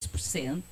23%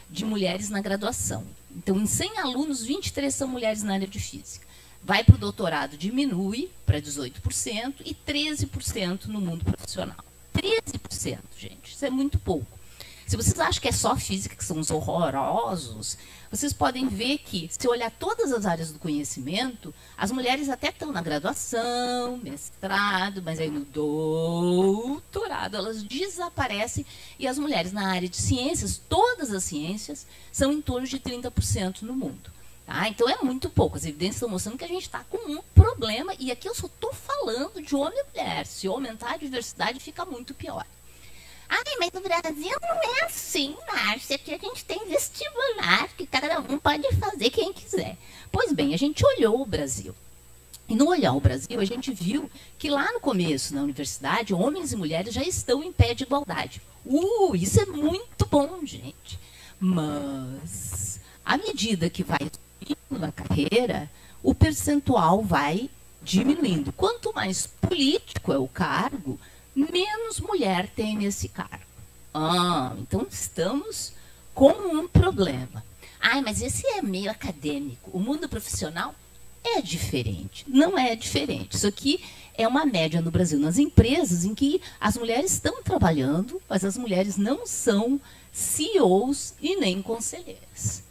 de mulheres na graduação. Então, em 100 alunos, 23 são mulheres na área de física. Vai para o doutorado, diminui para 18% e 13% no mundo profissional. 13%, gente, isso é muito pouco. Se vocês acham que é só física, que são os horrorosos, vocês podem ver que, se olhar todas as áreas do conhecimento, as mulheres até estão na graduação, mestrado, mas aí no doutorado elas desaparecem, e as mulheres na área de ciências, todas as ciências, são em torno de 30% no mundo. Tá? Então é muito pouco. As evidências estão mostrando que a gente está com um problema, e aqui eu só estou falando de homem e mulher. Se aumentar a diversidade, fica muito pior. Ai, mas no Brasil não é assim, Márcia, aqui a gente tem vestibular, que cada um pode fazer quem quiser. Pois bem, a gente olhou o Brasil. E no olhar o Brasil, a gente viu que lá no começo, na universidade, homens e mulheres já estão em pé de igualdade. Isso é muito bom, gente. Mas, à medida que vai subindo na carreira, o percentual vai diminuindo. Quanto mais político é o cargo, menos mulher tem nesse cargo. Então estamos com um problema. Ai, mas esse é meio acadêmico. O mundo profissional é diferente. Não é diferente. Isso aqui é uma média no Brasil, nas empresas em que as mulheres estão trabalhando, mas as mulheres não são CEOs e nem conselheiras.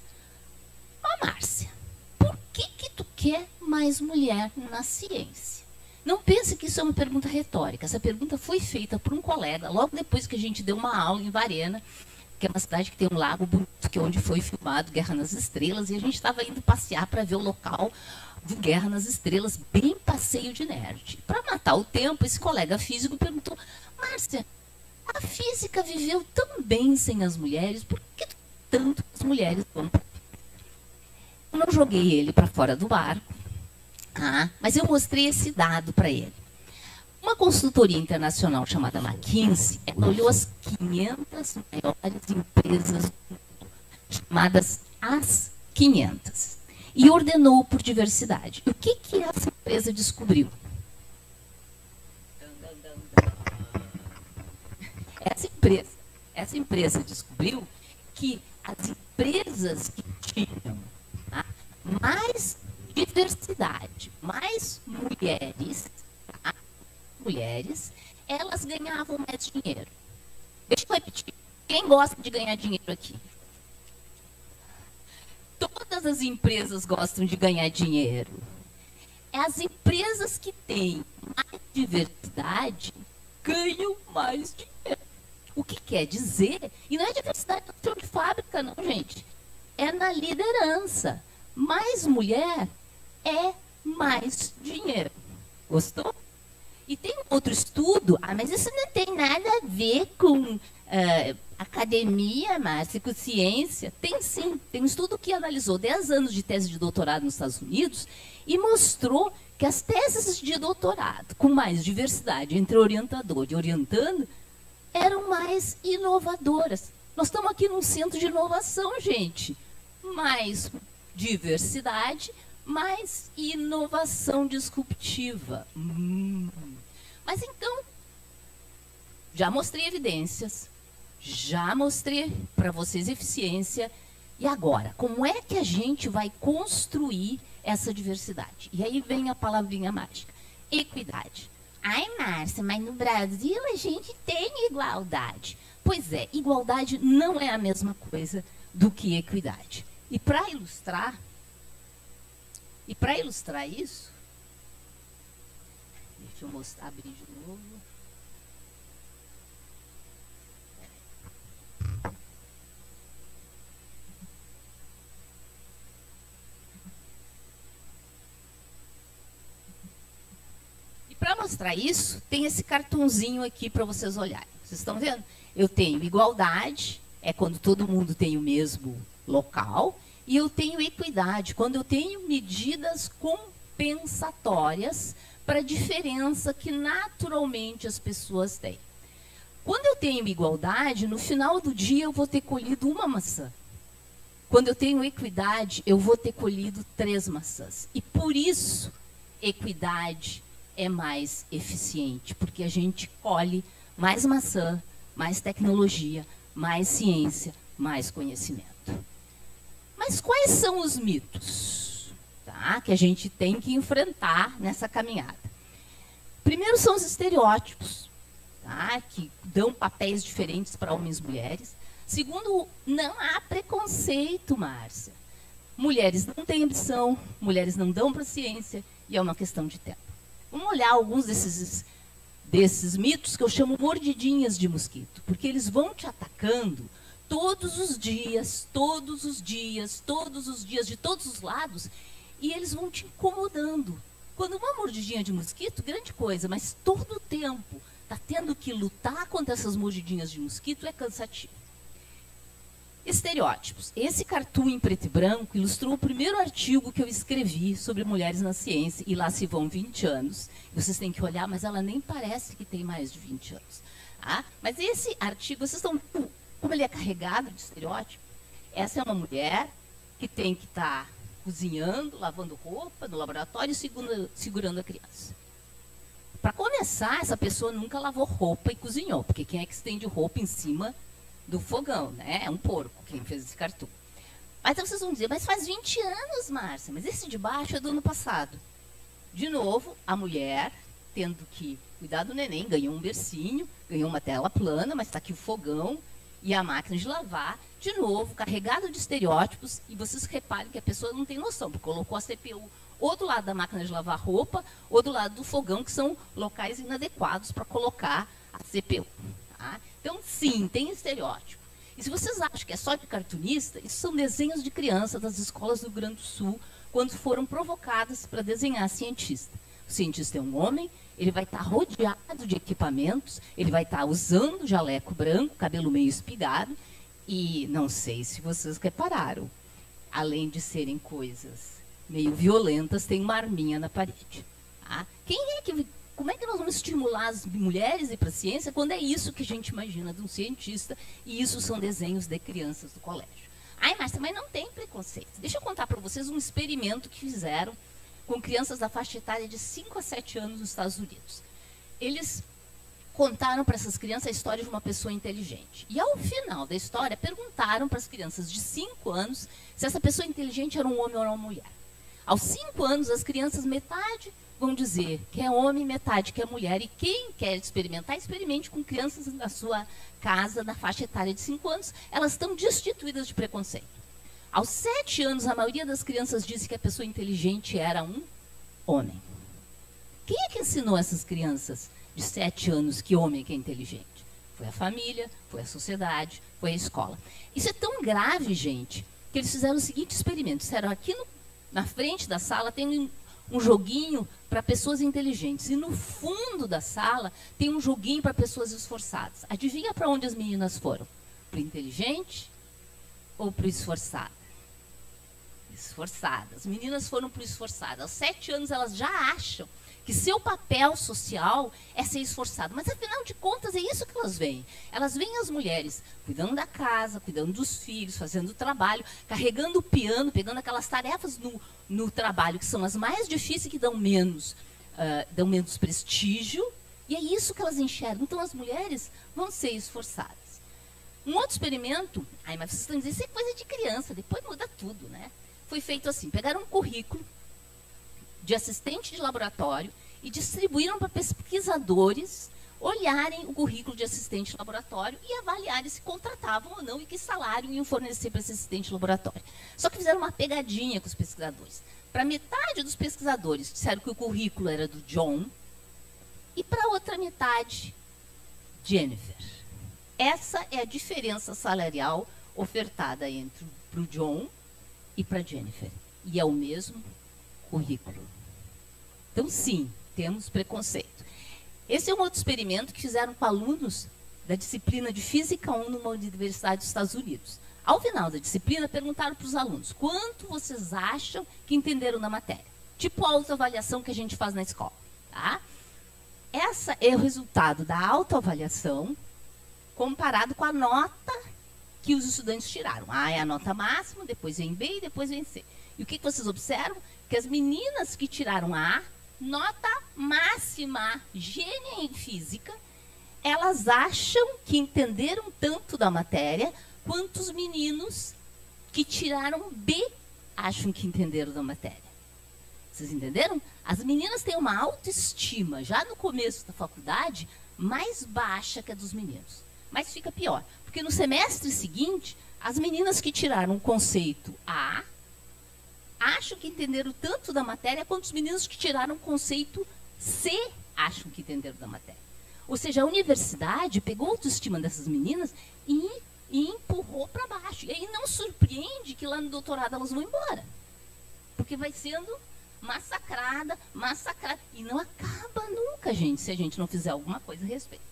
Mas, Márcia, por que tu quer mais mulher na ciência? Não pense que isso é uma pergunta retórica. Essa pergunta foi feita por um colega logo depois que a gente deu uma aula em Varena, que é uma cidade que tem um lago bonito, que é onde foi filmado Guerra nas Estrelas, e a gente estava indo passear para ver o local de Guerra nas Estrelas, bem passeio de nerd. Para matar o tempo, esse colega físico perguntou: Márcia, a física viveu tão bem sem as mulheres, por que tanto as mulheres vão para a física? Eu não joguei ele para fora do barco, mas eu mostrei esse dado para ele. Uma consultoria internacional chamada McKinsey, ela olhou as 500 maiores empresas do mundo, chamadas as 500, e ordenou por diversidade. E o que essa empresa descobriu? Essa empresa descobriu que as empresas que tinham mais diversidade, mais mulheres, elas ganhavam mais dinheiro. Deixa eu repetir. Quem gosta de ganhar dinheiro aqui? Todas as empresas gostam de ganhar dinheiro. As empresas que têm mais diversidade ganham mais dinheiro. O que quer dizer? E não é diversidade de fábrica, não, gente. É na liderança. Mais mulher é mais dinheiro. Gostou? E tem um outro estudo, mas isso não tem nada a ver com academia, Márcia, com ciência. Tem sim, tem um estudo que analisou 10 anos de tese de doutorado nos Estados Unidos e mostrou que as teses de doutorado com mais diversidade entre orientador e orientando eram mais inovadoras. Nós estamos aqui num centro de inovação, gente. Mais diversidade, mais inovação disruptiva. Mas então, já mostrei evidências, já mostrei para vocês eficiência, e agora, como é que a gente vai construir essa diversidade? E aí vem a palavrinha mágica, equidade. Ai, Márcia, mas no Brasil a gente tem igualdade. Pois é, igualdade não é a mesma coisa do que equidade. E para ilustrar isso, deixa eu mostrar, abrir de novo. E para mostrar isso, tem esse cartãozinho aqui para vocês olharem. Vocês estão vendo? Eu tenho igualdade, é quando todo mundo tem o mesmo local, e eu tenho equidade, quando eu tenho medidas compensatórias para a diferença que naturalmente as pessoas têm. Quando eu tenho igualdade, no final do dia eu vou ter colhido uma maçã. Quando eu tenho equidade, eu vou ter colhido 3 maçãs. E por isso, equidade é mais eficiente, porque a gente colhe mais maçã, mais tecnologia, mais ciência, mais conhecimento. Mas quais são os mitos, tá, que a gente tem que enfrentar nessa caminhada? Primeiro são os estereótipos, tá, que dão papéis diferentes para homens e mulheres. Segundo, não há preconceito, Márcia. Mulheres não têm ambição, mulheres não dão para a ciência, e é uma questão de tempo. Vamos olhar alguns desses mitos que eu chamo mordidinhas de mosquito, porque eles vão te atacando todos os dias, todos os dias, todos os dias, de todos os lados, e eles vão te incomodando. Quando uma mordidinha de mosquito, grande coisa, mas todo o tempo está tendo que lutar contra essas mordidinhas de mosquito é cansativo. Estereótipos. Esse cartoon em preto e branco ilustrou o primeiro artigo que eu escrevi sobre mulheres na ciência, e lá se vão 20 anos. Vocês têm que olhar, mas ela nem parece que tem mais de 20 anos. Ah, mas esse artigo, vocês estão vendo como ele é carregado de estereótipo? Essa é uma mulher que tem que estar cozinhando, lavando roupa no laboratório e segurando a criança. Para começar, essa pessoa nunca lavou roupa e cozinhou, porque quem é que estende roupa em cima do fogão, né? É um porco quem fez esse cartoon. Mas então vocês vão dizer, mas faz 20 anos, Márcia, mas esse de baixo é do ano passado. De novo, a mulher tendo que cuidar do neném, ganhou um bercinho, ganhou uma tela plana, mas está aqui o fogão e a máquina de lavar, de novo, carregado de estereótipos, e vocês reparem que a pessoa não tem noção, porque colocou a CPU ou do lado da máquina de lavar roupa, ou do lado do fogão, que são locais inadequados para colocar a CPU. Tá? Então, sim, tem estereótipo. E se vocês acham que é só de cartunista, isso são desenhos de criança das escolas do Rio Grande do Sul, quando foram provocadas para desenhar cientista. O cientista é um homem, ele vai estar rodeado de equipamentos, ele vai estar usando jaleco branco, cabelo meio espigado, e não sei se vocês repararam, além de serem coisas meio violentas, tem uma arminha na parede. Tá? Como é que nós vamos estimular as mulheres a ir para a ciência quando é isso que a gente imagina de um cientista, e isso são desenhos de crianças do colégio? Ai, Márcia, mas não tem preconceito. Deixa eu contar para vocês um experimento que fizeram com crianças da faixa etária de 5 a 7 anos nos Estados Unidos. Eles contaram para essas crianças a história de uma pessoa inteligente. E ao final da história, perguntaram para as crianças de 5 anos se essa pessoa inteligente era um homem ou uma mulher. Aos 5 anos, as crianças, metade vão dizer que é homem, metade que é mulher. E quem quer experimentar, experimente com crianças na sua casa, na faixa etária de 5 anos. Elas estão destituídas de preconceito. Aos 7 anos, a maioria das crianças disse que a pessoa inteligente era um homem. Quem é que ensinou essas crianças de 7 anos que homem que é inteligente? Foi a família, foi a sociedade, foi a escola. Isso é tão grave, gente, que eles fizeram o seguinte experimento. Disseram, aqui na frente da sala tem um joguinho para pessoas inteligentes. E no fundo da sala tem um joguinho para pessoas esforçadas. Adivinha para onde as meninas foram? Para o inteligente ou para o esforçado? Esforçada. As meninas foram para o esforçado. Aos 7 anos elas já acham que seu papel social é ser esforçado. Mas, afinal de contas, é isso que elas veem. Elas veem as mulheres cuidando da casa, cuidando dos filhos, fazendo o trabalho, carregando o piano, pegando aquelas tarefas no trabalho, que são as mais difíceis e que dão menos prestígio. E é isso que elas enxergam. Então, as mulheres vão ser esforçadas. Um outro experimento, mas vocês estão dizendo, isso é coisa de criança, depois muda tudo, né? Foi feito assim, pegaram um currículo de assistente de laboratório e distribuíram para pesquisadores olharem o currículo de assistente de laboratório e avaliarem se contratavam ou não e que salário iam fornecer para esse assistente de laboratório. Só que fizeram uma pegadinha com os pesquisadores. Para metade dos pesquisadores disseram que o currículo era do John e para a outra metade, Jennifer. Essa é a diferença salarial ofertada entre para o John e para a Jennifer. E é o mesmo currículo. Então, sim, temos preconceito. Esse é um outro experimento que fizeram com alunos da disciplina de Física 1 numa universidade dos Estados Unidos. Ao final da disciplina, perguntaram para os alunos quanto vocês acham que entenderam da matéria. Tipo a autoavaliação que a gente faz na escola. Tá? Essa é o resultado da autoavaliação comparado com a nota que os estudantes tiraram. A é a nota máxima, depois vem B e depois vem C. E o que vocês observam? Que as meninas que tiraram A, nota máxima, gênia em física, elas acham que entenderam tanto da matéria quantos meninos que tiraram B acham que entenderam da matéria. Vocês entenderam? As meninas têm uma autoestima, já no começo da faculdade, mais baixa que a dos meninos. Mas fica pior, porque no semestre seguinte, as meninas que tiraram o conceito A acham que entenderam tanto da matéria quanto os meninos que tiraram o conceito C acham que entenderam da matéria. Ou seja, a universidade pegou a autoestima dessas meninas e empurrou para baixo. E aí não surpreende que lá no doutorado elas vão embora. Porque vai sendo massacrada. E não acaba nunca, gente, se a gente não fizer alguma coisa a respeito.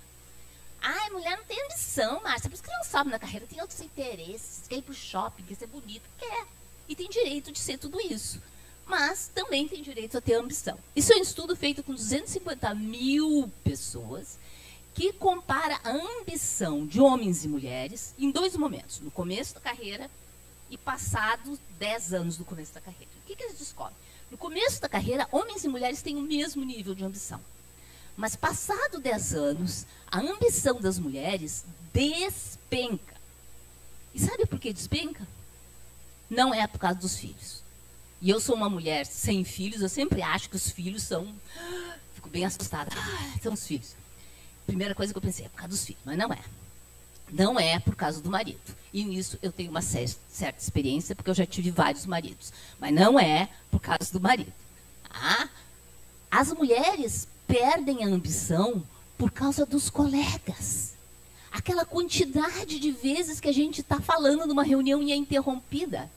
Ai, mulher não tem ambição, Márcia. Por isso que não sobe na carreira, tem outros interesses. Quer ir pro shopping, quer ser bonita, quer. E tem direito de ser tudo isso. Mas também tem direito a ter ambição. Isso é um estudo feito com 250 mil pessoas que compara a ambição de homens e mulheres em dois momentos. No começo da carreira e passados 10 anos do começo da carreira. O que eles descobrem? No começo da carreira, homens e mulheres têm o mesmo nível de ambição. Mas passado 10 anos, a ambição das mulheres despenca. E sabe por que despenca? Não é por causa dos filhos. E eu sou uma mulher sem filhos, eu sempre acho que os filhos são... Fico bem assustada. São os filhos. Primeira coisa que eu pensei é por causa dos filhos, mas não é. Não é por causa do marido. E nisso eu tenho uma certa experiência, porque eu já tive vários maridos. Mas não é por causa do marido. Ah, as mulheres perdem a ambição por causa dos colegas. Aquela quantidade de vezes que a gente está falando numa reunião e é interrompida.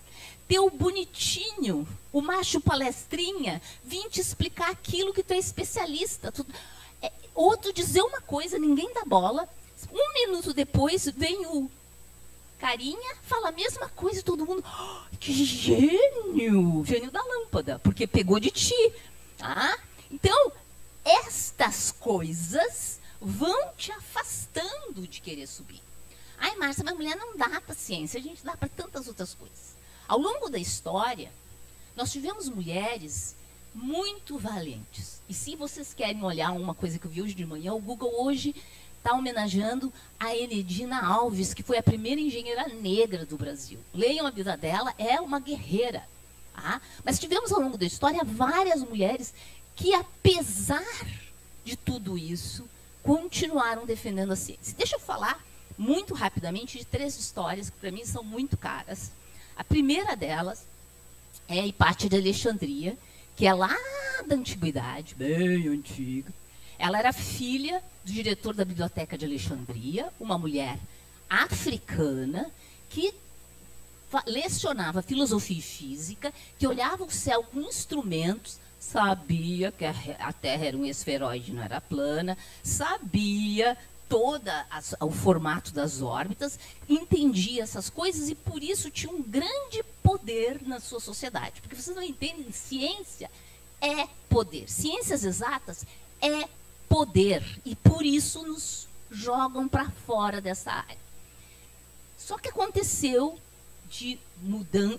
Ter o bonitinho, o macho palestrinha, vir te explicar aquilo que tu é especialista. Outro dizer uma coisa, ninguém dá bola. 1 minuto depois vem o carinha, fala a mesma coisa e todo mundo... Oh, que gênio! Gênio da lâmpada, porque pegou de ti. Ah? Então, estas coisas vão te afastando de querer subir. Ai, Márcia, mas mulher não dá paciência, a gente dá para tantas outras coisas. Ao longo da história, nós tivemos mulheres muito valentes. E se vocês querem olhar uma coisa que eu vi hoje de manhã, o Google hoje está homenageando a Enedina Alves, que foi a primeira engenheira negra do Brasil. Leiam a vida dela, é uma guerreira. Tá? Mas tivemos ao longo da história várias mulheres que, apesar de tudo isso, continuaram defendendo a ciência. Deixa eu falar muito rapidamente de 3 histórias que para mim são muito caras. A primeira delas é a Hipátia de Alexandria, que é lá da antiguidade, bem antiga. Ela era filha do diretor da Biblioteca de Alexandria, uma mulher africana que lecionava filosofia e física, que olhava o céu com instrumentos, sabia que a Terra era um esferoide, não era plana, sabia todo o formato das órbitas, entendia essas coisas e, por isso, tinha um grande poder na sua sociedade. Porque vocês não entendem, ciência é poder. Ciências exatas é poder. E, por isso, nos jogam para fora dessa área. Só que aconteceu,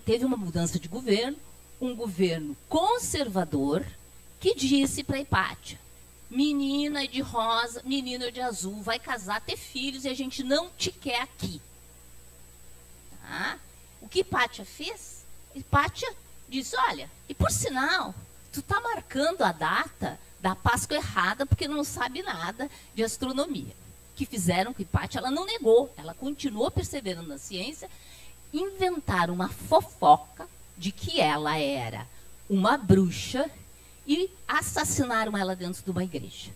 teve uma mudança de governo, um governo conservador, que disse para Hipátia: menina de rosa, menino de azul, vai casar, ter filhos e a gente não te quer aqui. Tá? O que Hipátia fez? Hipátia disse: olha, e por sinal, tu tá marcando a data da Páscoa errada porque não sabe nada de astronomia. O que fizeram com Hipátia, ela não negou, ela continuou perseverando na ciência, inventaram uma fofoca de que ela era uma bruxa e assassinaram ela dentro de uma igreja.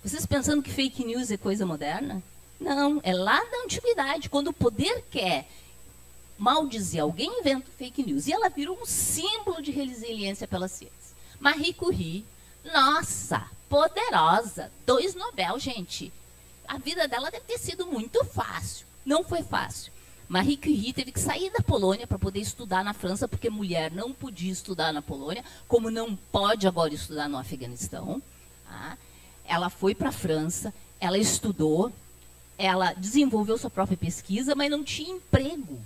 Vocês pensando que fake news é coisa moderna? Não, é lá da antiguidade. Quando o poder quer maldizer alguém, inventa fake news. E ela virou um símbolo de resiliência pela ciência. Marie Curie, nossa, poderosa, 2 Nobel, gente. A vida dela deve ter sido muito fácil. Não foi fácil. Marie Curie teve que sair da Polônia para poder estudar na França, porque mulher não podia estudar na Polônia, como não pode agora estudar no Afeganistão. Tá? Ela foi para a França, ela estudou, ela desenvolveu sua própria pesquisa, mas não tinha emprego.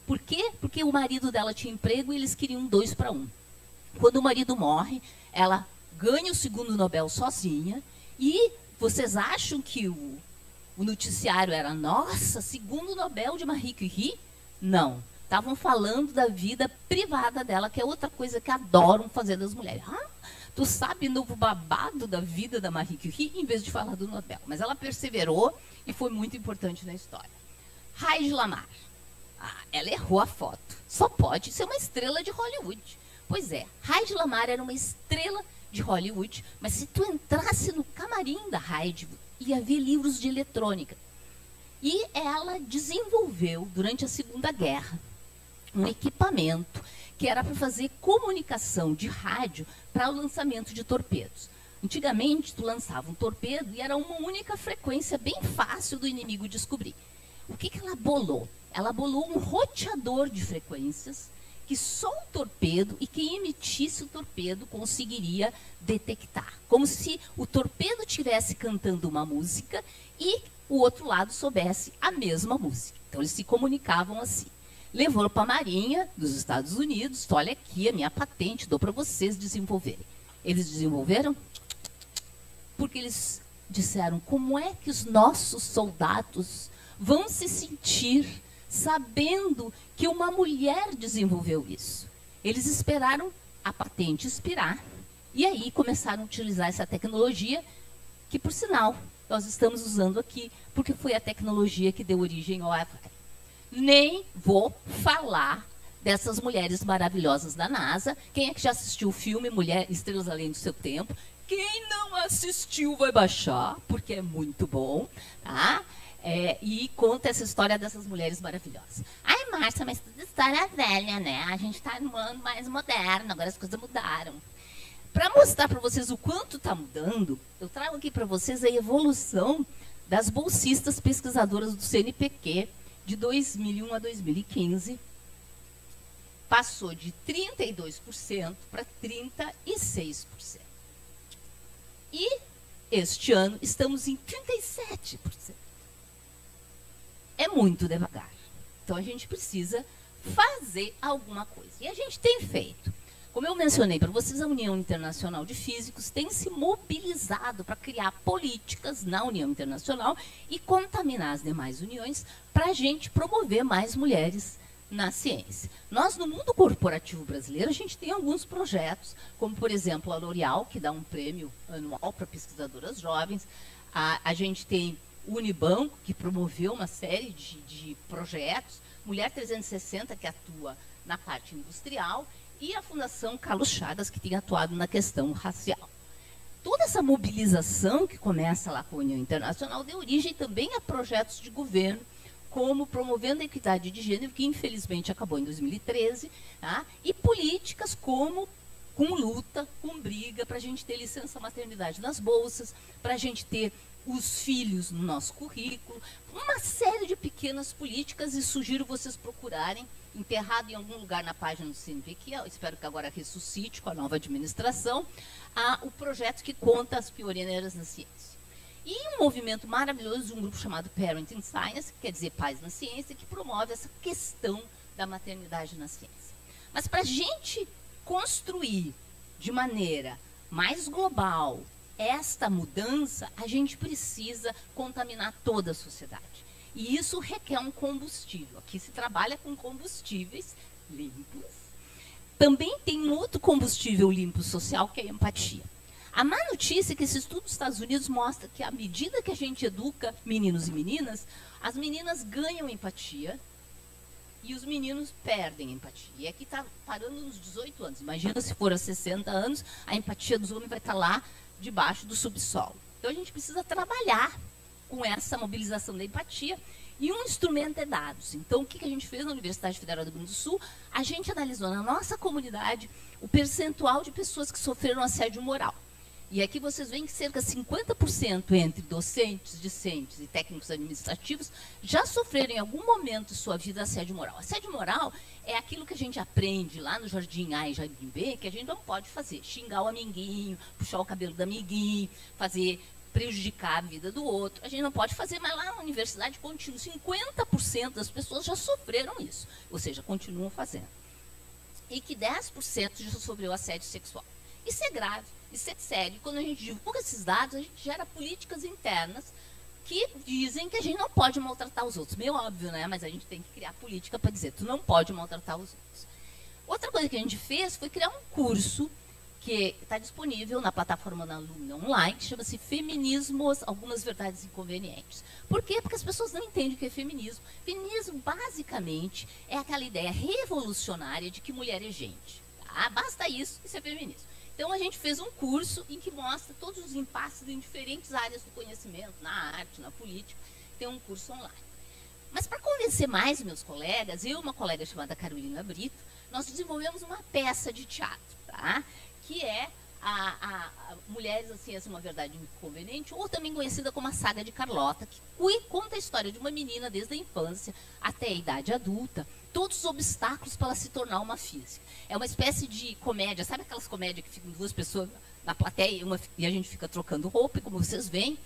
Por quê? Porque o marido dela tinha emprego e eles queriam 2 para 1. Quando o marido morre, ela ganha o 2º Nobel sozinha, e vocês acham que o O noticiário era, nossa, segundo Nobel de Marie Curie? Não. Estavam falando da vida privada dela, que é outra coisa que adoram fazer das mulheres. Ah, tu sabe novo babado da vida da Marie Curie, em vez de falar do Nobel. Mas ela perseverou e foi muito importante na história. Hedy Lamarr. Ah, ela errou a foto. Só pode ser uma estrela de Hollywood. Pois é, Hedy Lamarr era uma estrela de Hollywood, mas se tu entrasse no camarim da Hedy, ia ver livros de eletrônica. E ela desenvolveu, durante a Segunda Guerra, um equipamento que era para fazer comunicação de rádio para o lançamento de torpedos. Antigamente, tu lançava um torpedo e era uma única frequência, bem fácil do inimigo descobrir. O que ela bolou? Ela bolou um roteador de frequências que só o torpedo e quem emitisse o torpedo conseguiria detectar. Como se o torpedo estivesse cantando uma música e o outro lado soubesse a mesma música. Então, eles se comunicavam assim. Levou para a Marinha dos Estados Unidos, olha aqui a minha patente, dou para vocês desenvolverem. Eles desenvolveram porque eles disseram, como é que os nossos soldados vão se sentir sabendo que uma mulher desenvolveu isso? Eles esperaram a patente expirar e aí começaram a utilizar essa tecnologia que, por sinal, nós estamos usando aqui, porque foi a tecnologia que deu origem ao Wi-Fi. Nem vou falar dessas mulheres maravilhosas da NASA. Quem é que já assistiu o filme Mulher Estrelas Além do Seu Tempo? Quem não assistiu vai baixar, porque é muito bom, tá? E conta essa história dessas mulheres maravilhosas. Ai, Márcia, mas tudo história velha, né? A gente está num ano mais moderno, agora as coisas mudaram. Para mostrar para vocês o quanto está mudando, eu trago aqui para vocês a evolução das bolsistas pesquisadoras do CNPq de 2001 a 2015. Passou de 32% para 36%. E este ano estamos em 37%. É muito devagar. Então, a gente precisa fazer alguma coisa. E a gente tem feito. Como eu mencionei para vocês, a União Internacional de Físicos tem se mobilizado para criar políticas na União Internacional e contaminar as demais uniões para a gente promover mais mulheres na ciência. Nós, no mundo corporativo brasileiro, a gente tem alguns projetos, como, por exemplo, a L'Oréal, que dá um prêmio anual para pesquisadoras jovens. A gente tem o Unibanco, que promoveu uma série de projetos, Mulher 360, que atua na parte industrial, e a Fundação Carlos Chagas, que tem atuado na questão racial. Toda essa mobilização que começa lá com a União Internacional deu origem também a projetos de governo, como Promovendo a Equidade de Gênero, que infelizmente acabou em 2013, tá? E políticas como com luta, com briga, para a gente ter licença maternidade nas bolsas, para a gente ter os filhos no nosso currículo, uma série de pequenas políticas, e sugiro vocês procurarem, enterrado em algum lugar na página do CNPq, eu espero que agora ressuscite com a nova administração, o projeto que conta as pioneiras na ciência. E um movimento maravilhoso de um grupo chamado Parenting Science, que quer dizer pais na ciência, que promove essa questão da maternidade na ciência. Mas para a gente construir de maneira mais global esta mudança, a gente precisa contaminar toda a sociedade. E isso requer um combustível. Aqui se trabalha com combustíveis limpos. Também tem um outro combustível limpo social, que é a empatia. A má notícia é que esse estudo dos Estados Unidos mostra que, à medida que a gente educa meninos e meninas, as meninas ganham empatia e os meninos perdem empatia. E aqui está parando nos 18 anos. Imagina se for a 60 anos, a empatia dos homens vai estar lá debaixo do subsolo. Então, a gente precisa trabalhar com essa mobilização da empatia, e um instrumento é dados. Então, o que a gente fez na Universidade Federal do Rio Grande do Sul? A gente analisou na nossa comunidade o percentual de pessoas que sofreram assédio moral. E aqui vocês veem que cerca de 50% entre docentes, discentes e técnicos administrativos já sofreram em algum momento de sua vida assédio moral. Assédio moral é aquilo que a gente aprende lá no Jardim A e Jardim B, que a gente não pode fazer. Xingar o amiguinho, puxar o cabelo do amiguinho, prejudicar a vida do outro. A gente não pode fazer, mas lá na universidade continua. 50% das pessoas já sofreram isso, ou seja, continuam fazendo. E que 10% já sofreu assédio sexual. Isso é grave, isso é sério. Quando a gente divulga esses dados, a gente gera políticas internas que dizem que a gente não pode maltratar os outros. Meio óbvio, né? Mas a gente tem que criar política para dizer, tu não pode maltratar os outros. Outra coisa que a gente fez foi criar um curso que está disponível na plataforma da Alumna Online, que chama-se Feminismos, Algumas Verdades Inconvenientes. Por quê? Porque as pessoas não entendem o que é feminismo. Feminismo, basicamente, é aquela ideia revolucionária de que mulher é gente. Tá? Basta isso é feminismo. Então, a gente fez um curso em que mostra todos os impasses em diferentes áreas do conhecimento, na arte, na política. Tem um curso online. Mas, para convencer mais meus colegas, eu e uma colega chamada Carolina Brito, nós desenvolvemos uma peça de teatro, tá? Que é a Mulheres, assim, essa é uma verdade inconveniente, ou também conhecida como a Saga de Carlota, que conta a história de uma menina desde a infância até a idade adulta, todos os obstáculos para ela se tornar uma física. É uma espécie de comédia, sabe aquelas comédias que ficam duas pessoas na plateia e a gente fica trocando roupa, e como vocês veem,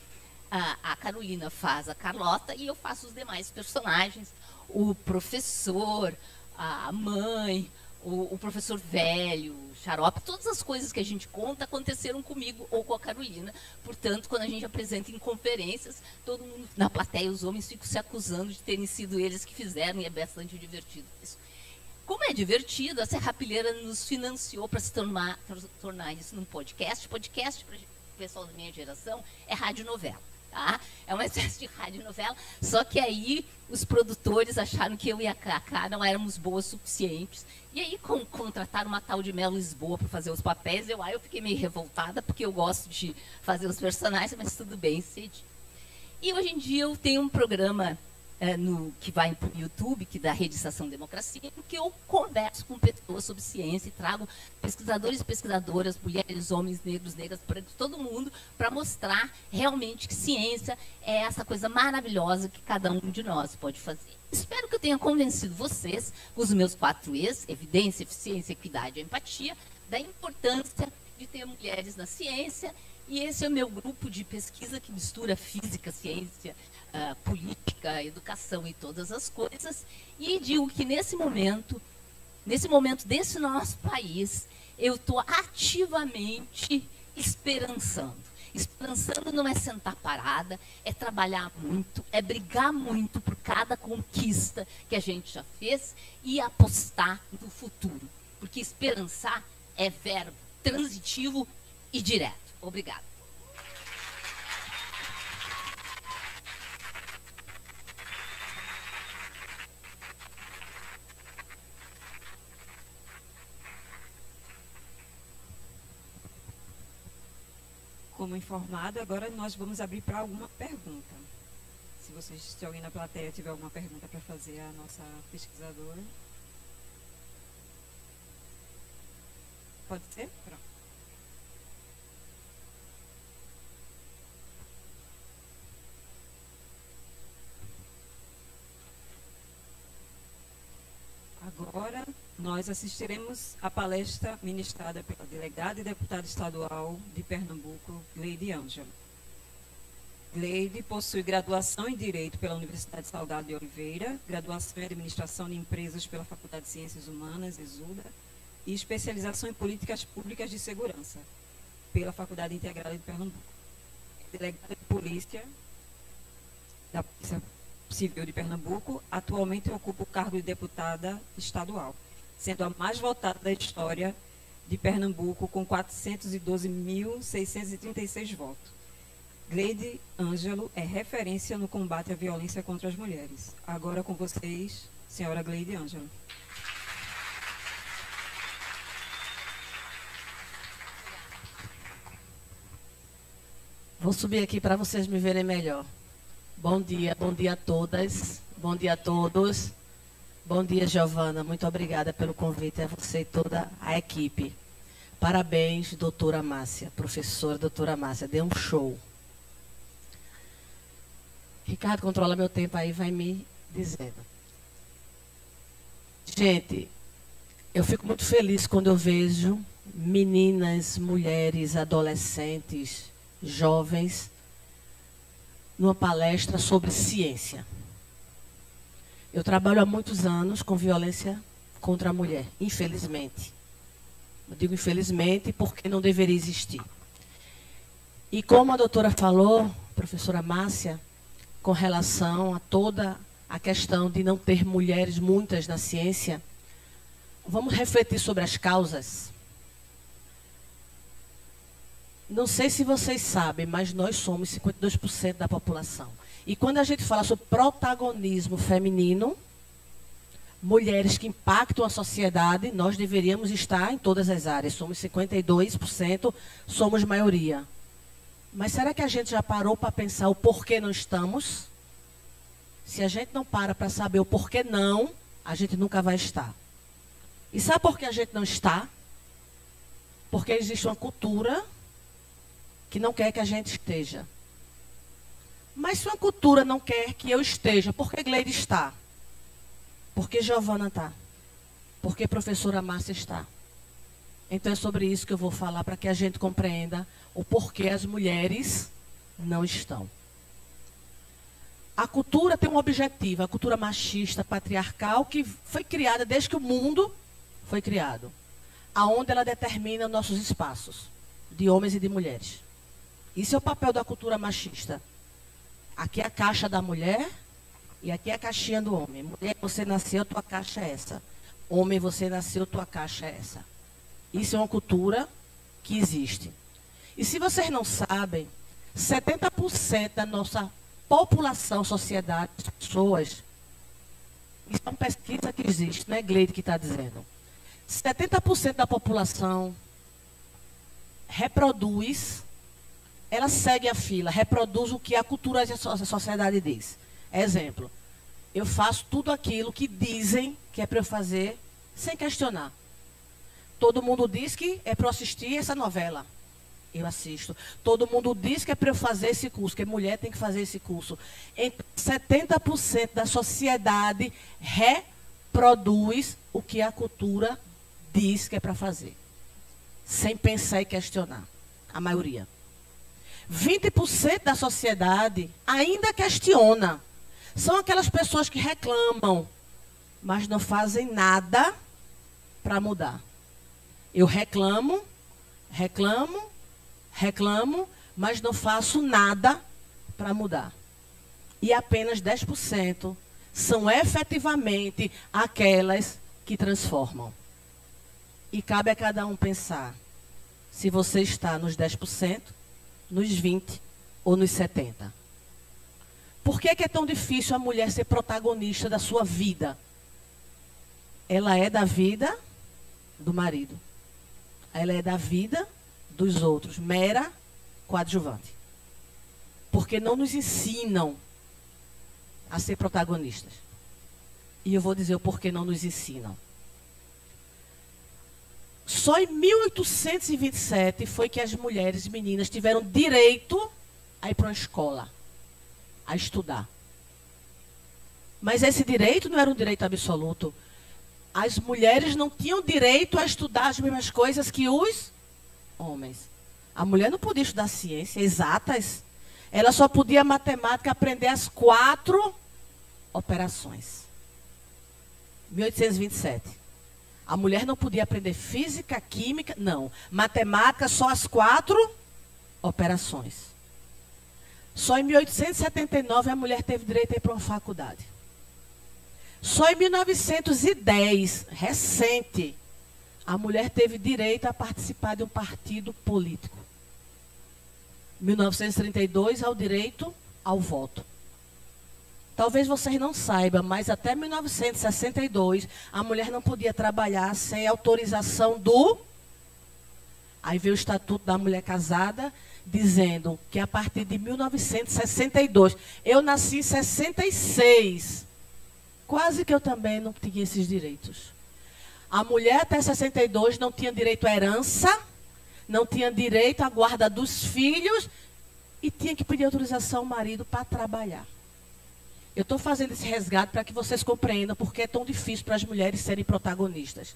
a Carolina faz a Carlota e eu faço os demais personagens, o professor, a mãe, o professor velho, xarope, todas as coisas que a gente conta aconteceram comigo ou com a Carolina. Portanto, quando a gente apresenta em conferências, todo mundo na plateia, os homens ficam se acusando de terem sido eles que fizeram, e é bastante divertido isso. Como é divertido, a Serrapilheira nos financiou para se tornar isso num podcast. Podcast, para o pessoal da minha geração, é radionovela. Tá? É uma espécie de radionovela, só que aí os produtores acharam que eu e a Cacá não éramos boas suficientes. E aí contrataram uma tal de Mel Lisboa para fazer os papéis. Eu fiquei meio revoltada, porque eu gosto de fazer os personagens, mas tudo bem, cedi. E hoje em dia eu tenho um programa que vai para o YouTube, que dá Rede Estação Democracia, em que eu converso com pessoas sobre ciência e trago pesquisadores e pesquisadoras, mulheres, homens, negros, negras, brancos, todo mundo, para mostrar realmente que ciência é essa coisa maravilhosa que cada um de nós pode fazer. Espero que eu tenha convencido vocês, com os meus 4 E's, evidência, eficiência, equidade e empatia, da importância de ter mulheres na ciência. E esse é o meu grupo de pesquisa que mistura física, ciência, política, educação e todas as coisas. E digo que nesse momento desse nosso país, eu estou ativamente esperançando. Esperançando não é sentar parada, é trabalhar muito, é brigar muito por cada conquista que a gente já fez e apostar no futuro. Porque esperançar é verbo transitivo e direto. Obrigada. Como informado, agora nós vamos abrir para alguma pergunta. Se alguém na plateia tiver alguma pergunta para fazer à nossa pesquisadora. Pode ser? Pronto. Agora, nós assistiremos à palestra ministrada pela delegada e deputada estadual de Pernambuco, Gleide Ângelo. Gleide possui graduação em Direito pela Universidade Salgado de Oliveira, graduação em Administração de Empresas pela Faculdade de Ciências Humanas, ESUDA, e especialização em Políticas Públicas de Segurança pela Faculdade Integrada de Pernambuco. É delegada de Polícia da Polícia Civil de Pernambuco, atualmente ocupa o cargo de deputada estadual, sendo a mais votada da história de Pernambuco, com 412.636 votos. Gleide Ângelo é referência no combate à violência contra as mulheres. Agora com vocês, senhora Gleide Ângelo. Vou subir aqui para vocês me verem melhor. Bom dia a todas, bom dia a todos. Bom dia, Giovana, muito obrigada pelo convite, a você e toda a equipe. Parabéns, doutora Márcia, professora doutora Márcia, deu um show. Ricardo, controla meu tempo aí, vai me dizendo. Gente, eu fico muito feliz quando eu vejo meninas, mulheres, adolescentes, jovens, numa palestra sobre ciência. Eu trabalho há muitos anos com violência contra a mulher, infelizmente. Eu digo infelizmente porque não deveria existir. E como a doutora falou, professora Márcia, com relação a toda a questão de não ter mulheres muitas na ciência, vamos refletir sobre as causas. Não sei se vocês sabem, mas nós somos 52% da população. E quando a gente fala sobre protagonismo feminino, mulheres que impactam a sociedade, nós deveríamos estar em todas as áreas. Somos 52%, somos maioria. Mas será que a gente já parou para pensar o porquê não estamos? Se a gente não para saber o porquê não, a gente nunca vai estar. E sabe por que a gente não está? Porque existe uma cultura que não quer que a gente esteja. Mas se uma cultura não quer que eu esteja, por que Gleide está? Por que Giovana está? Por que professora Márcia está? Então é sobre isso que eu vou falar, para que a gente compreenda o porquê as mulheres não estão. A cultura tem um objetivo, a cultura machista, patriarcal, que foi criada desde que o mundo foi criado, aonde ela determina nossos espaços, de homens e de mulheres. Isso é o papel da cultura machista. Aqui é a caixa da mulher e aqui é a caixinha do homem. Mulher, você nasceu, tua caixa é essa. Homem, você nasceu, tua caixa é essa. Isso é uma cultura que existe. E se vocês não sabem, 70% da nossa população, sociedade, pessoas, isso é uma pesquisa que existe, não é Gleide que está dizendo. 70% da população reproduz, ela segue a fila, reproduz o que a cultura e a sociedade diz. Exemplo, eu faço tudo aquilo que dizem que é para eu fazer, sem questionar. Todo mundo diz que é para eu assistir essa novela. Eu assisto. Todo mundo diz que é para eu fazer esse curso, que mulher tem que fazer esse curso. Então, 70% da sociedade reproduz o que a cultura diz que é para fazer. Sem pensar e questionar. A maioria. 20% da sociedade ainda questiona. São aquelas pessoas que reclamam, mas não fazem nada para mudar. Eu reclamo, mas não faço nada para mudar. E apenas 10% são efetivamente aquelas que transformam. E cabe a cada um pensar se você está nos 10%, nos 20% ou nos 70%. Por que é tão difícil a mulher ser protagonista da sua vida? Ela é da vida do marido. Ela é da vida dos outros, mera coadjuvante. Porque não nos ensinam a ser protagonistas. E eu vou dizer o porquê não nos ensinam. Só em 1827 foi que as mulheres, meninas, tiveram direito a ir para uma escola, a estudar. Mas esse direito não era um direito absoluto. As mulheres não tinham direito a estudar as mesmas coisas que os homens. A mulher não podia estudar ciências exatas. Ela só podia matemática, aprender as 4 operações. 1827. A mulher não podia aprender física, química, não. Matemática, só as 4 operações. Só em 1879 a mulher teve direito a ir para uma faculdade. Só em 1910, recente, a mulher teve direito a participar de um partido político. 1932, ao direito ao voto. Talvez vocês não saibam, mas até 1962, a mulher não podia trabalhar sem autorização do... Aí veio o Estatuto da Mulher Casada, dizendo que a partir de 1962, eu nasci em 66, quase que eu também não tinha esses direitos. A mulher até 62 não tinha direito à herança, não tinha direito à guarda dos filhos e tinha que pedir autorização ao marido para trabalhar. Eu estou fazendo esse resgate para que vocês compreendam porque é tão difícil para as mulheres serem protagonistas.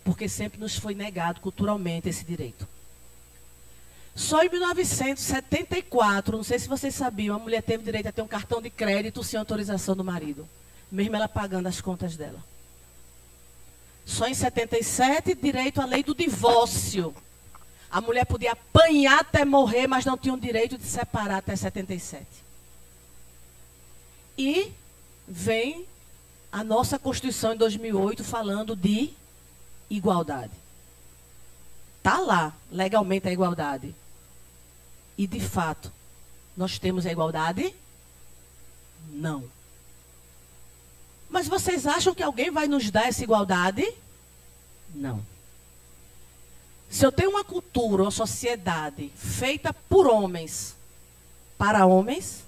Porque sempre nos foi negado culturalmente esse direito. Só em 1974, não sei se vocês sabiam, a mulher teve direito a ter um cartão de crédito sem autorização do marido. Mesmo ela pagando as contas dela. Só em 77, direito à lei do divórcio. A mulher podia apanhar até morrer, mas não tinha o direito de separar até 77. E vem a nossa Constituição em 2008 falando de igualdade. Está lá, legalmente, a igualdade. E, de fato, nós temos a igualdade? Não. Mas vocês acham que alguém vai nos dar essa igualdade? Não. Se eu tenho uma cultura, uma sociedade feita por homens, para homens,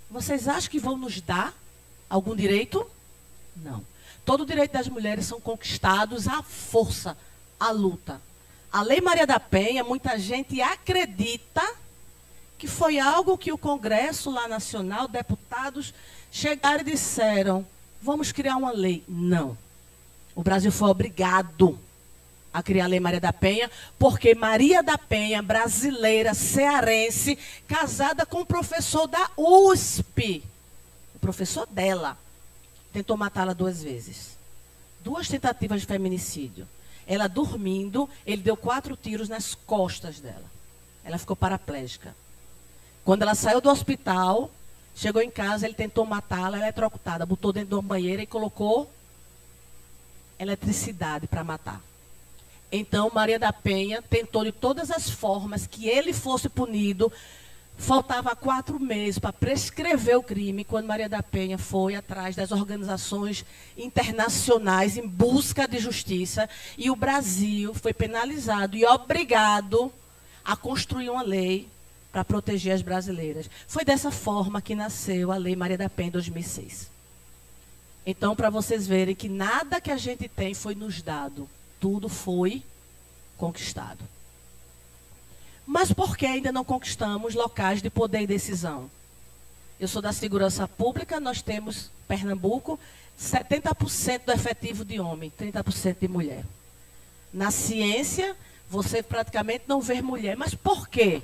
vocês acham que vão nos dar algum direito? Não. Todo o direito das mulheres são conquistados à força, à luta. A Lei Maria da Penha, muita gente acredita que foi algo que o Congresso lá nacional, deputados, chegaram e disseram, vamos criar uma lei. Não. O Brasil foi obrigado a criar a Lei Maria da Penha, porque Maria da Penha, brasileira, cearense, casada com um professor da USP, o professor dela, tentou matá-la 2 vezes. 2 tentativas de feminicídio. Ela dormindo, ele deu 4 tiros nas costas dela. Ela ficou paraplégica. Quando ela saiu do hospital, chegou em casa, ele tentou matá-la, eletrocutada, botou dentro de uma banheira e colocou eletricidade para matar. Então, Maria da Penha tentou de todas as formas que ele fosse punido. Faltava 4 meses para prescrever o crime, quando Maria da Penha foi atrás das organizações internacionais em busca de justiça. E o Brasil foi penalizado e obrigado a construir uma lei para proteger as brasileiras. Foi dessa forma que nasceu a Lei Maria da Penha em 2006. Então, para vocês verem que nada que a gente tem foi nos dado. Tudo foi conquistado. Mas por que ainda não conquistamos locais de poder e decisão? Eu sou da segurança pública, nós temos, Pernambuco, 70% do efetivo de homem, 30% de mulher. Na ciência, você praticamente não vê mulher. Mas por quê?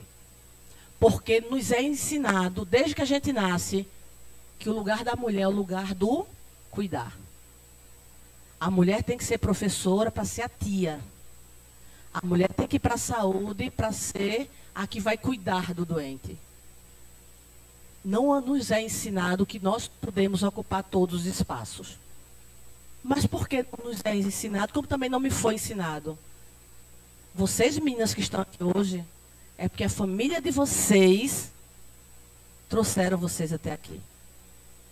Porque nos é ensinado, desde que a gente nasce, que o lugar da mulher é o lugar do cuidar. A mulher tem que ser professora para ser a tia. A mulher tem que ir para a saúde para ser a que vai cuidar do doente. Não nos é ensinado que nós podemos ocupar todos os espaços. Mas por que não nos é ensinado? Como também não me foi ensinado. Vocês, meninas que estão aqui hoje, é porque a família de vocês trouxeram vocês até aqui.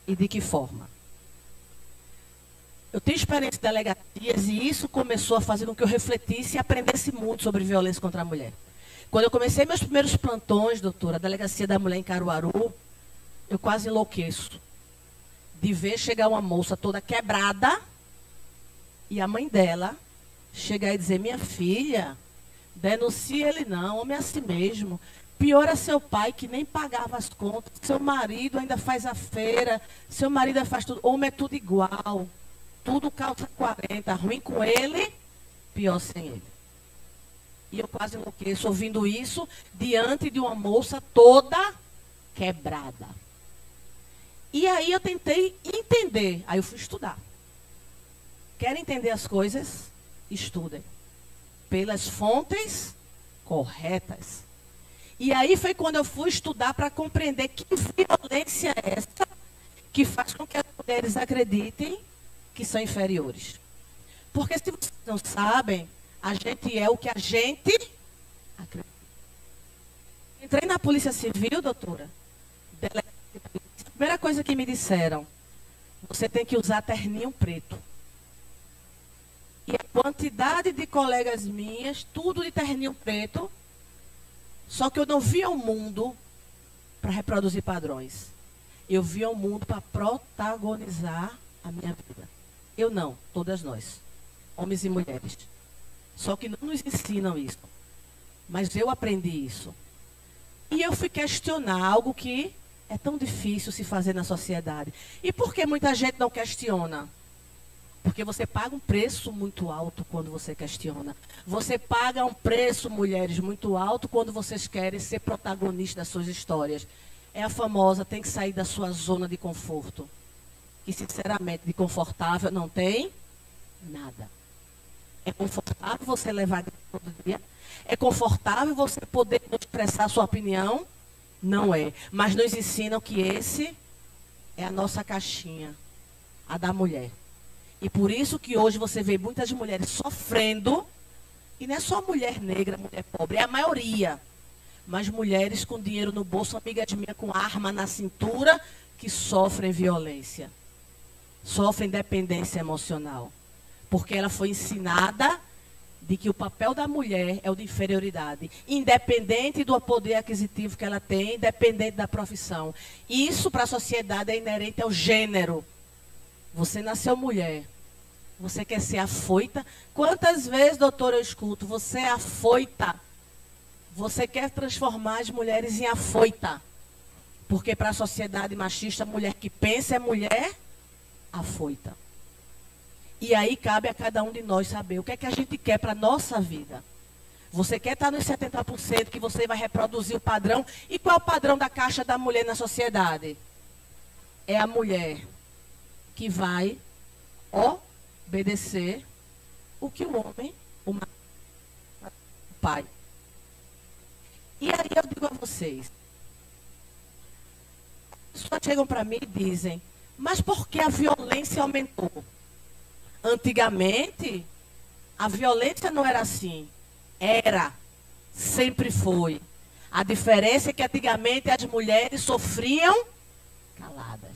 E de que forma? Eu tenho experiência em delegatias e isso começou a fazer com que eu refletisse e aprendesse muito sobre violência contra a mulher. Quando eu comecei meus primeiros plantões, doutora, a Delegacia da Mulher em Caruaru, eu quase enlouqueço de ver chegar uma moça toda quebrada e a mãe dela chegar e dizer, minha filha, denuncie ele não, homem é assim mesmo. Pior é seu pai que nem pagava as contas, seu marido ainda faz a feira, seu marido faz tudo, homem é tudo igual. Tudo calça 40, ruim com ele, pior sem ele. E eu quase enlouqueço ouvindo isso diante de uma moça toda quebrada. E aí eu tentei entender, aí eu fui estudar. Querem entender as coisas? Estudem. Pelas fontes corretas. E aí foi quando eu fui estudar para compreender que violência é essa que faz com que as mulheres acreditem que são inferiores. Porque se vocês não sabem, a gente é o que a gente acredita. Entrei na Polícia Civil, doutora. A primeira coisa que me disseram, você tem que usar terninho preto. E a quantidade de colegas minhas, tudo de terninho preto, só que eu não via o mundo para reproduzir padrões. Eu via o mundo para protagonizar a minha vida. Eu não, todas nós, homens e mulheres. Só que não nos ensinam isso. Mas eu aprendi isso. E eu fui questionar algo que é tão difícil se fazer na sociedade. E por que muita gente não questiona? Porque você paga um preço muito alto quando você questiona. Você paga um preço, mulheres, muito alto quando vocês querem ser protagonistas das suas histórias. É a famosa, tem que sair da sua zona de conforto. Que, sinceramente, de confortável não tem nada. É confortável você levar todo dia? É confortável você poder expressar a sua opinião? Não é. Mas nos ensinam que esse é a nossa caixinha, a da mulher. E por isso que hoje você vê muitas mulheres sofrendo, e não é só mulher negra, mulher pobre, é a maioria. Mas mulheres com dinheiro no bolso, amiga de minha com arma na cintura, que sofrem violência. Sofrem dependência emocional. Porque ela foi ensinada de que o papel da mulher é o de inferioridade, independente do poder aquisitivo que ela tem, independente da profissão. Isso para a sociedade é inerente ao gênero. Você nasceu mulher, você quer ser afoita? Quantas vezes, doutora, eu escuto, você é afoita? Você quer transformar as mulheres em afoita? Porque para a sociedade machista, a mulher que pensa é mulher afoita. E aí cabe a cada um de nós saber o que é que a gente quer para a nossa vida. Você quer estar nos 70% que você vai reproduzir o padrão? E qual é o padrão da caixa da mulher na sociedade? É a mulher que vai obedecer o que o homem, o pai. E aí eu digo a vocês, as pessoas chegam para mim e dizem, mas por que a violência aumentou? Antigamente, a violência não era assim. Era, sempre foi. A diferença é que antigamente as mulheres sofriam caladas.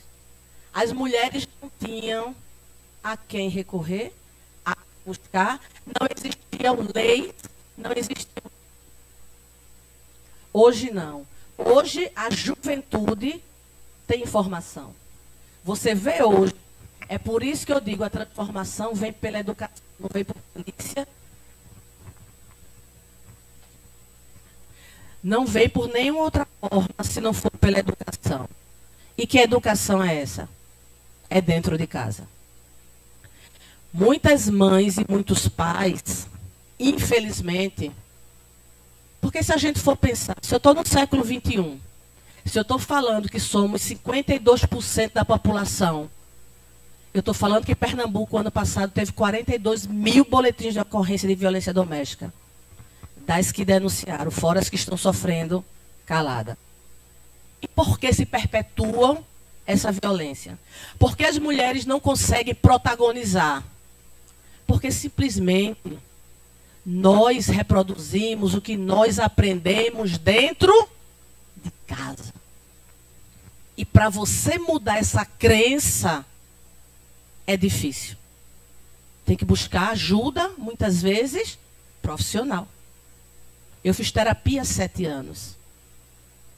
As mulheres não tinham a quem recorrer, a buscar, não existiam leis, não existiam. Hoje não. Hoje a juventude tem informação. Você vê hoje, é por isso que eu digo, a transformação vem pela educação, não vem por polícia. Não vem por nenhuma outra forma, se não for pela educação. E que educação é essa? É dentro de casa. Muitas mães e muitos pais, infelizmente, porque se a gente for pensar, se eu estou no século XXI, se eu estou falando que somos 52% da população, eu estou falando que Pernambuco, ano passado, teve 42 mil boletins de ocorrência de violência doméstica. Das que denunciaram, fora as que estão sofrendo calada. E por que se perpetuam essa violência? Porque as mulheres não conseguem protagonizar. Porque simplesmente nós reproduzimos o que nós aprendemos dentro de casa. E para você mudar essa crença, é difícil. Tem que buscar ajuda, muitas vezes, profissional. Eu fiz terapia há 7 anos.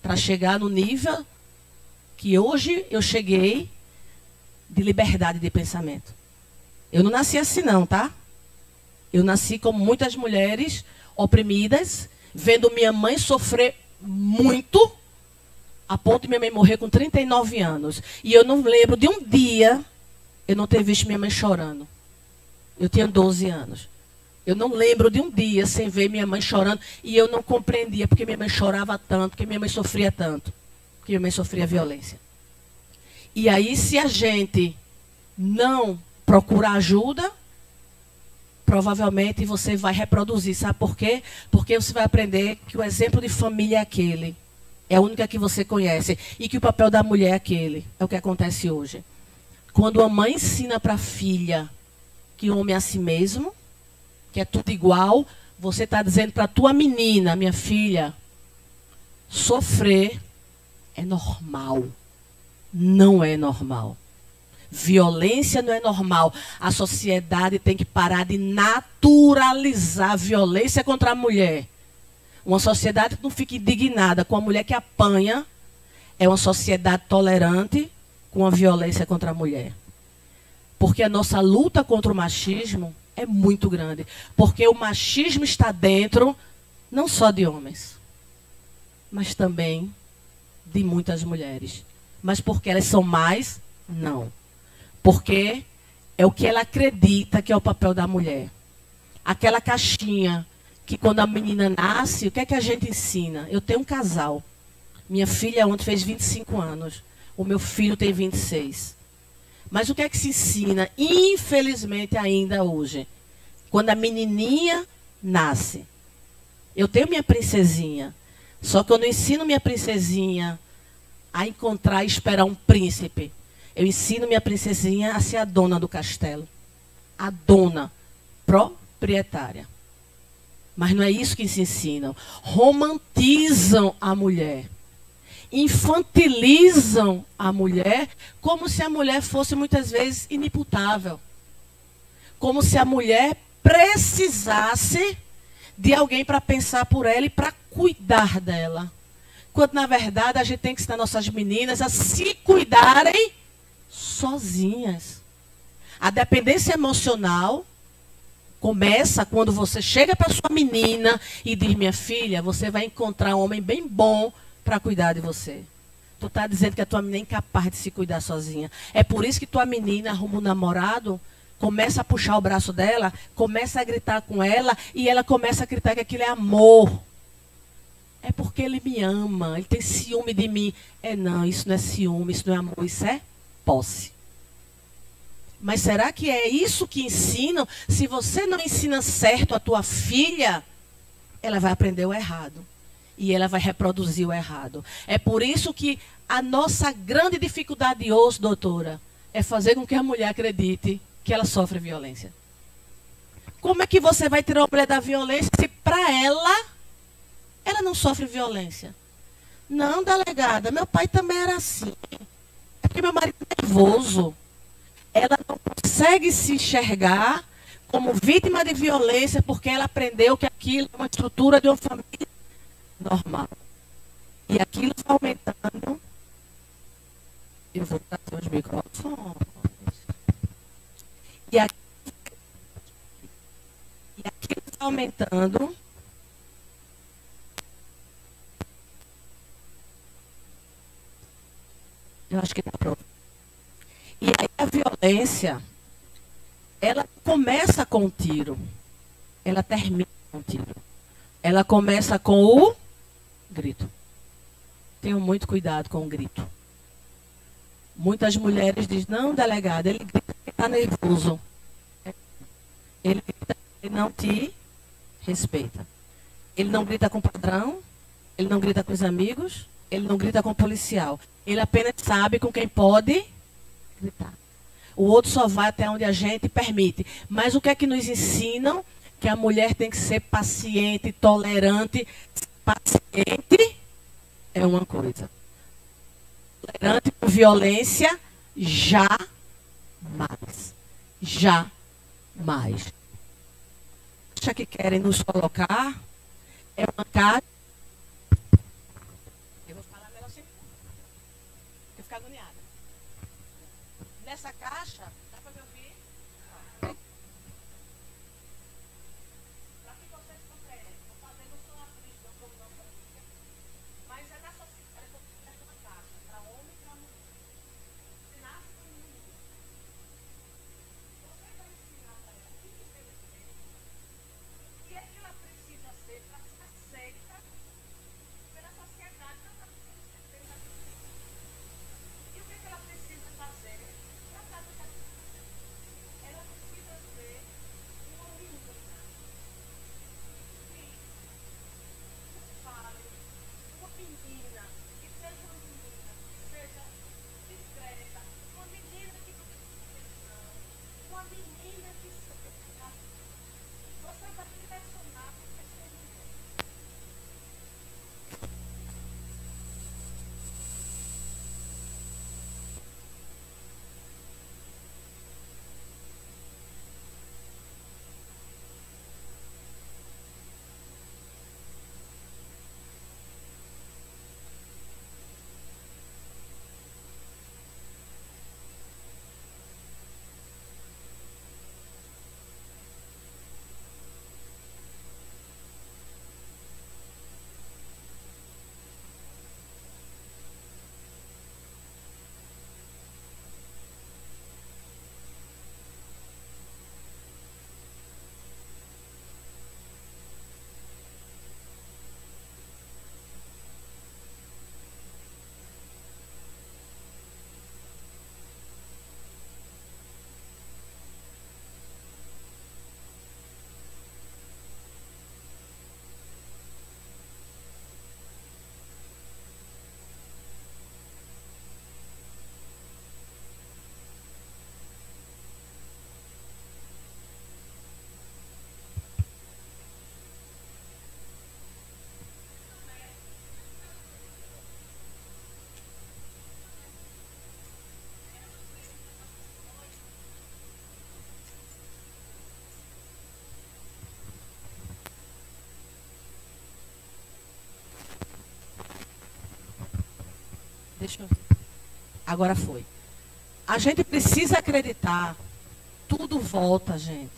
Para chegar no nível que hoje eu cheguei de liberdade de pensamento. Eu não nasci assim não, tá? Eu nasci como muitas mulheres oprimidas, vendo minha mãe sofrer muito, a ponto de minha mãe morrer com 39 anos. E eu não lembro de um dia eu não ter visto minha mãe chorando. Eu tinha 12 anos. Eu não lembro de um dia sem ver minha mãe chorando. E eu não compreendia porque minha mãe chorava tanto, porque minha mãe sofria tanto. Porque minha mãe sofria violência. E aí, se a gente não procurar ajuda, provavelmente você vai reproduzir. Sabe por quê? Porque você vai aprender que o exemplo de família é aquele. É a única que você conhece. E que o papel da mulher é aquele. É o que acontece hoje. Quando a mãe ensina para a filha que o homem é a si mesmo, que é tudo igual, você está dizendo para a tua menina, minha filha, sofrer é normal. Não é normal. Violência não é normal. A sociedade tem que parar de naturalizar a violência contra a mulher. Uma sociedade que não fica indignada com a mulher que apanha é uma sociedade tolerante com a violência contra a mulher. Porque a nossa luta contra o machismo é muito grande. Porque o machismo está dentro, não só de homens, mas também de muitas mulheres. Mas porque elas são mais? Não. Porque é o que ela acredita que é o papel da mulher. Aquela caixinha que quando a menina nasce, o que é que a gente ensina? Eu tenho um casal. Minha filha ontem fez 25 anos. O meu filho tem 26. Mas o que é que se ensina, infelizmente, ainda hoje? Quando a menininha nasce. Eu tenho minha princesinha. Só que eu não ensino minha princesinha a encontrar e esperar um príncipe. Eu ensino minha princesinha a ser a dona do castelo. A dona proprietária. Mas não é isso que se ensinam. Romantizam a mulher. Infantilizam a mulher como se a mulher fosse muitas vezes inimputável. Como se a mulher precisasse de alguém para pensar por ela e para cuidar dela. Quando, na verdade, a gente tem que ensinar nossas meninas a se cuidarem sozinhas. A dependência emocional começa quando você chega para sua menina e diz: minha filha, você vai encontrar um homem bem bom para cuidar de você. Tu está dizendo que a tua menina é incapaz de se cuidar sozinha. É por isso que tua menina arruma um namorado, começa a puxar o braço dela, começa a gritar com ela e ela começa a gritar que aquilo é amor. É porque ele me ama, ele tem ciúme de mim. Não, isso não é ciúme, isso não é amor, isso é posse. Mas será que é isso que ensinam? Se você não ensina certo a tua filha, ela vai aprender o errado. E ela vai reproduzir o errado. É por isso que a nossa grande dificuldade hoje, doutora, é fazer com que a mulher acredite que ela sofre violência. Como é que você vai tirar a mulher da violência se para ela não sofre violência? Não, delegada, meu pai também era assim. É porque meu marido é nervoso. Ela não consegue se enxergar como vítima de violência porque ela aprendeu que aquilo é uma estrutura de uma família normal. E aquilo vai aumentando. Eu vou trazer os microfones. E aquilo vai aumentando. Eu acho que está pronto. E aí a violência, ela começa com o tiro. Ela termina com o tiro. Ela começa com o grito. Tenham muito cuidado com o grito. Muitas mulheres dizem: não, delegada, ele grita porque está nervoso. Ele grita porque não te respeita. Ele não grita com o padrão, ele não grita com os amigos, ele não grita com o policial. Ele apenas sabe com quem pode gritar. O outro só vai até onde a gente permite. Mas o que é que nos ensinam? Que a mulher tem que ser paciente, tolerante. Paciente é uma coisa. Tolerante com violência, jamais. Jamais. Acha que querem nos colocar? É uma caixa. Eu vou falar melhor sempre. Eu fico agoniada. Nessa caixa, dá para me ouvir? Para que vocês compreendam, vou fazer no som atriz do programa política, mas é nessa caixa, para homem e para mulher. Se nasce com um menino, você vai ensinar para ela o que deve ser, o que é que ela precisa ser para ser aceita pela sociedade, não para ser aceita. E o que é que ela precisa fazer para estar no caminho? Deixa eu... Agora foi. A gente precisa acreditar. Tudo volta, gente.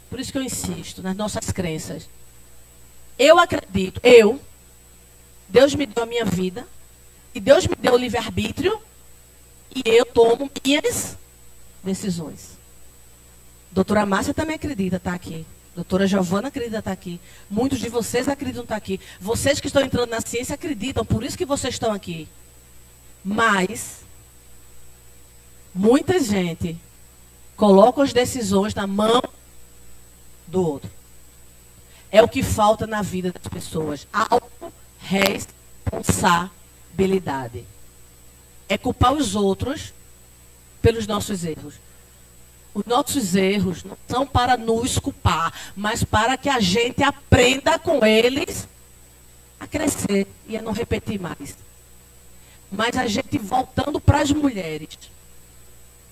Por isso que eu insisto nas nossas crenças. Eu acredito, Deus me deu a minha vida, e Deus me deu o livre-arbítrio, e eu tomo minhas decisões. Doutora Márcia também acredita, está aqui. Doutora Giovana acredita, está aqui. Muitos de vocês acreditam, estar aqui. Vocês que estão entrando na ciência acreditam, por isso que vocês estão aqui. Mas, muita gente coloca as decisões na mão do outro. É o que falta na vida das pessoas. Autorresponsabilidade. É culpar os outros pelos nossos erros. Os nossos erros não são para nos culpar, mas para que a gente aprenda com eles a crescer e a não repetir mais. Mas a gente voltando para as mulheres,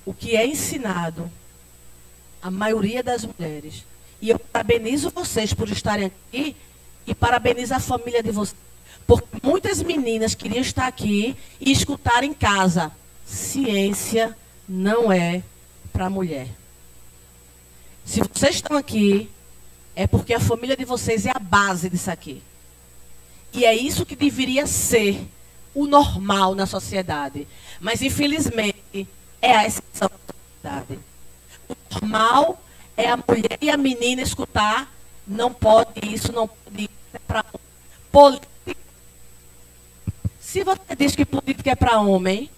o que é ensinado, a maioria das mulheres, e eu parabenizo vocês por estarem aqui e parabenizo a família de vocês. Porque muitas meninas queriam estar aqui e escutar em casa. Ciência não é para mulher. Se vocês estão aqui, é porque a família de vocês é a base disso aqui. E é isso que deveria ser o normal na sociedade. Mas, infelizmente, é a exceção da sociedade. O normal é a mulher e a menina escutar, não pode isso, não pode isso, é para política. Se você diz que política é para homem,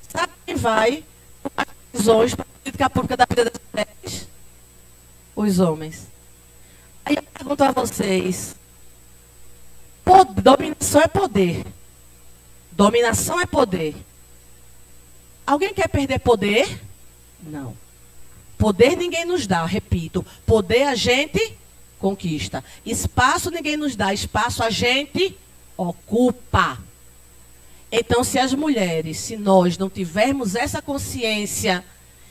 sabe quem vai tomar decisões para a política pública da vida das mulheres? Os homens. Aí eu pergunto a vocês, dominação é poder. Dominação é poder. Alguém quer perder poder? Não. Poder ninguém nos dá, repito. Poder a gente conquista. Espaço ninguém nos dá, espaço a gente ocupa. Então, se as mulheres, se nós não tivermos essa consciência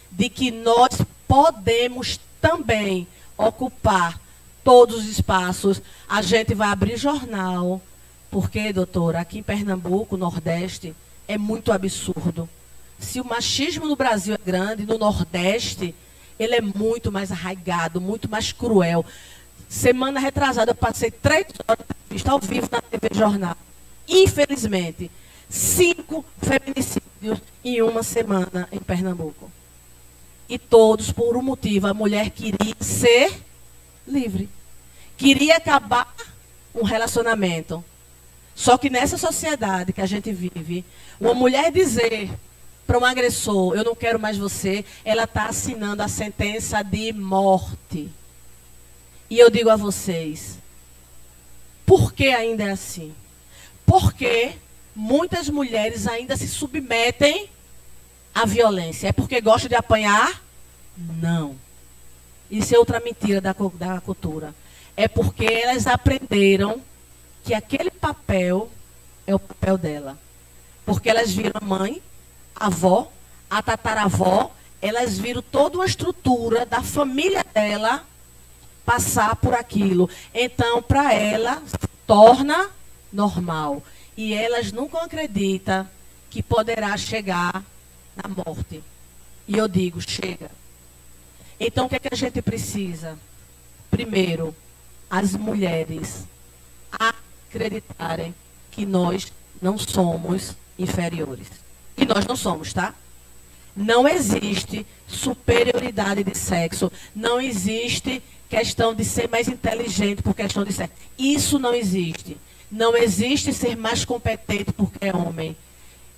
de que nós podemos também ocupar todos os espaços, a gente vai abrir jornal. Porque, doutora, aqui em Pernambuco, Nordeste, é muito absurdo. Se o machismo no Brasil é grande, no Nordeste, ele é muito mais arraigado, muito mais cruel. Semana retrasada, eu passei 3 horas de entrevista ao vivo na TV Jornal. Infelizmente, 5 feminicídios em uma semana em Pernambuco. E todos por um motivo. A mulher queria ser livre. Queria acabar um relacionamento. Só que nessa sociedade que a gente vive, uma mulher dizer para um agressor, eu não quero mais você, ela está assinando a sentença de morte. E eu digo a vocês, por que ainda é assim? Porque muitas mulheres ainda se submetem à violência. É porque gostam de apanhar? Não. Isso é outra mentira da cultura. É porque elas aprenderam que aquele papel é o papel dela. Porque elas viram a mãe, a avó, a tataravó, elas viram toda uma estrutura da família dela passar por aquilo. Então, para ela, se torna normal. E elas nunca acreditam que poderá chegar na morte. E eu digo, chega. Então, o que é que a gente precisa? Primeiro, as mulheres acreditarem que nós não somos inferiores. E nós não somos, tá? Não existe superioridade de sexo. Não existe questão de ser mais inteligente por questão de sexo. Isso não existe. Não existe ser mais competente porque é homem.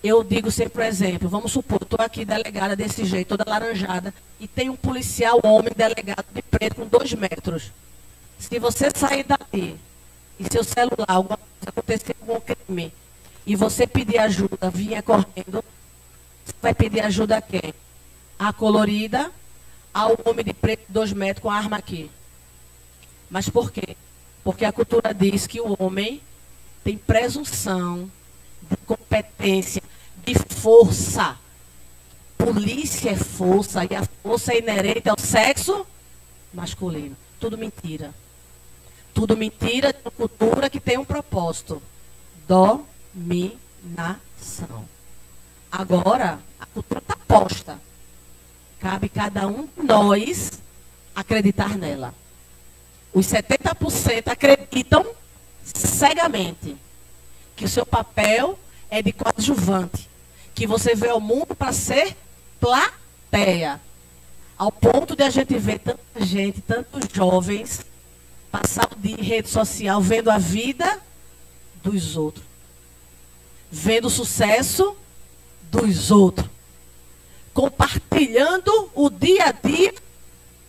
Eu digo sempre, por exemplo, vamos supor, estou aqui delegada desse jeito, toda laranjada, e tem um policial homem delegado de preto com 2 metros. Se você sair dali e seu celular, alguma coisa acontecer com um crime, e você pedir ajuda, vinha correndo, você vai pedir ajuda a quem? A colorida, ao homem de preto de 2 metros com a arma aqui. Mas por quê? Porque a cultura diz que o homem tem presunção de competência, de força. Polícia é força e a força é inerente ao sexo masculino. Tudo mentira. Tudo mentira de uma cultura que tem um propósito. Dominação. Agora, a cultura está posta. Cabe cada um de nós acreditar nela. Os 70% acreditam cegamente que o seu papel é de coadjuvante, que você veio ao mundo para ser plateia. Ao ponto de a gente ver tanta gente, tantos jovens, passar o dia em rede social vendo a vida dos outros. Vendo o sucesso dos outros. Compartilhando o dia a dia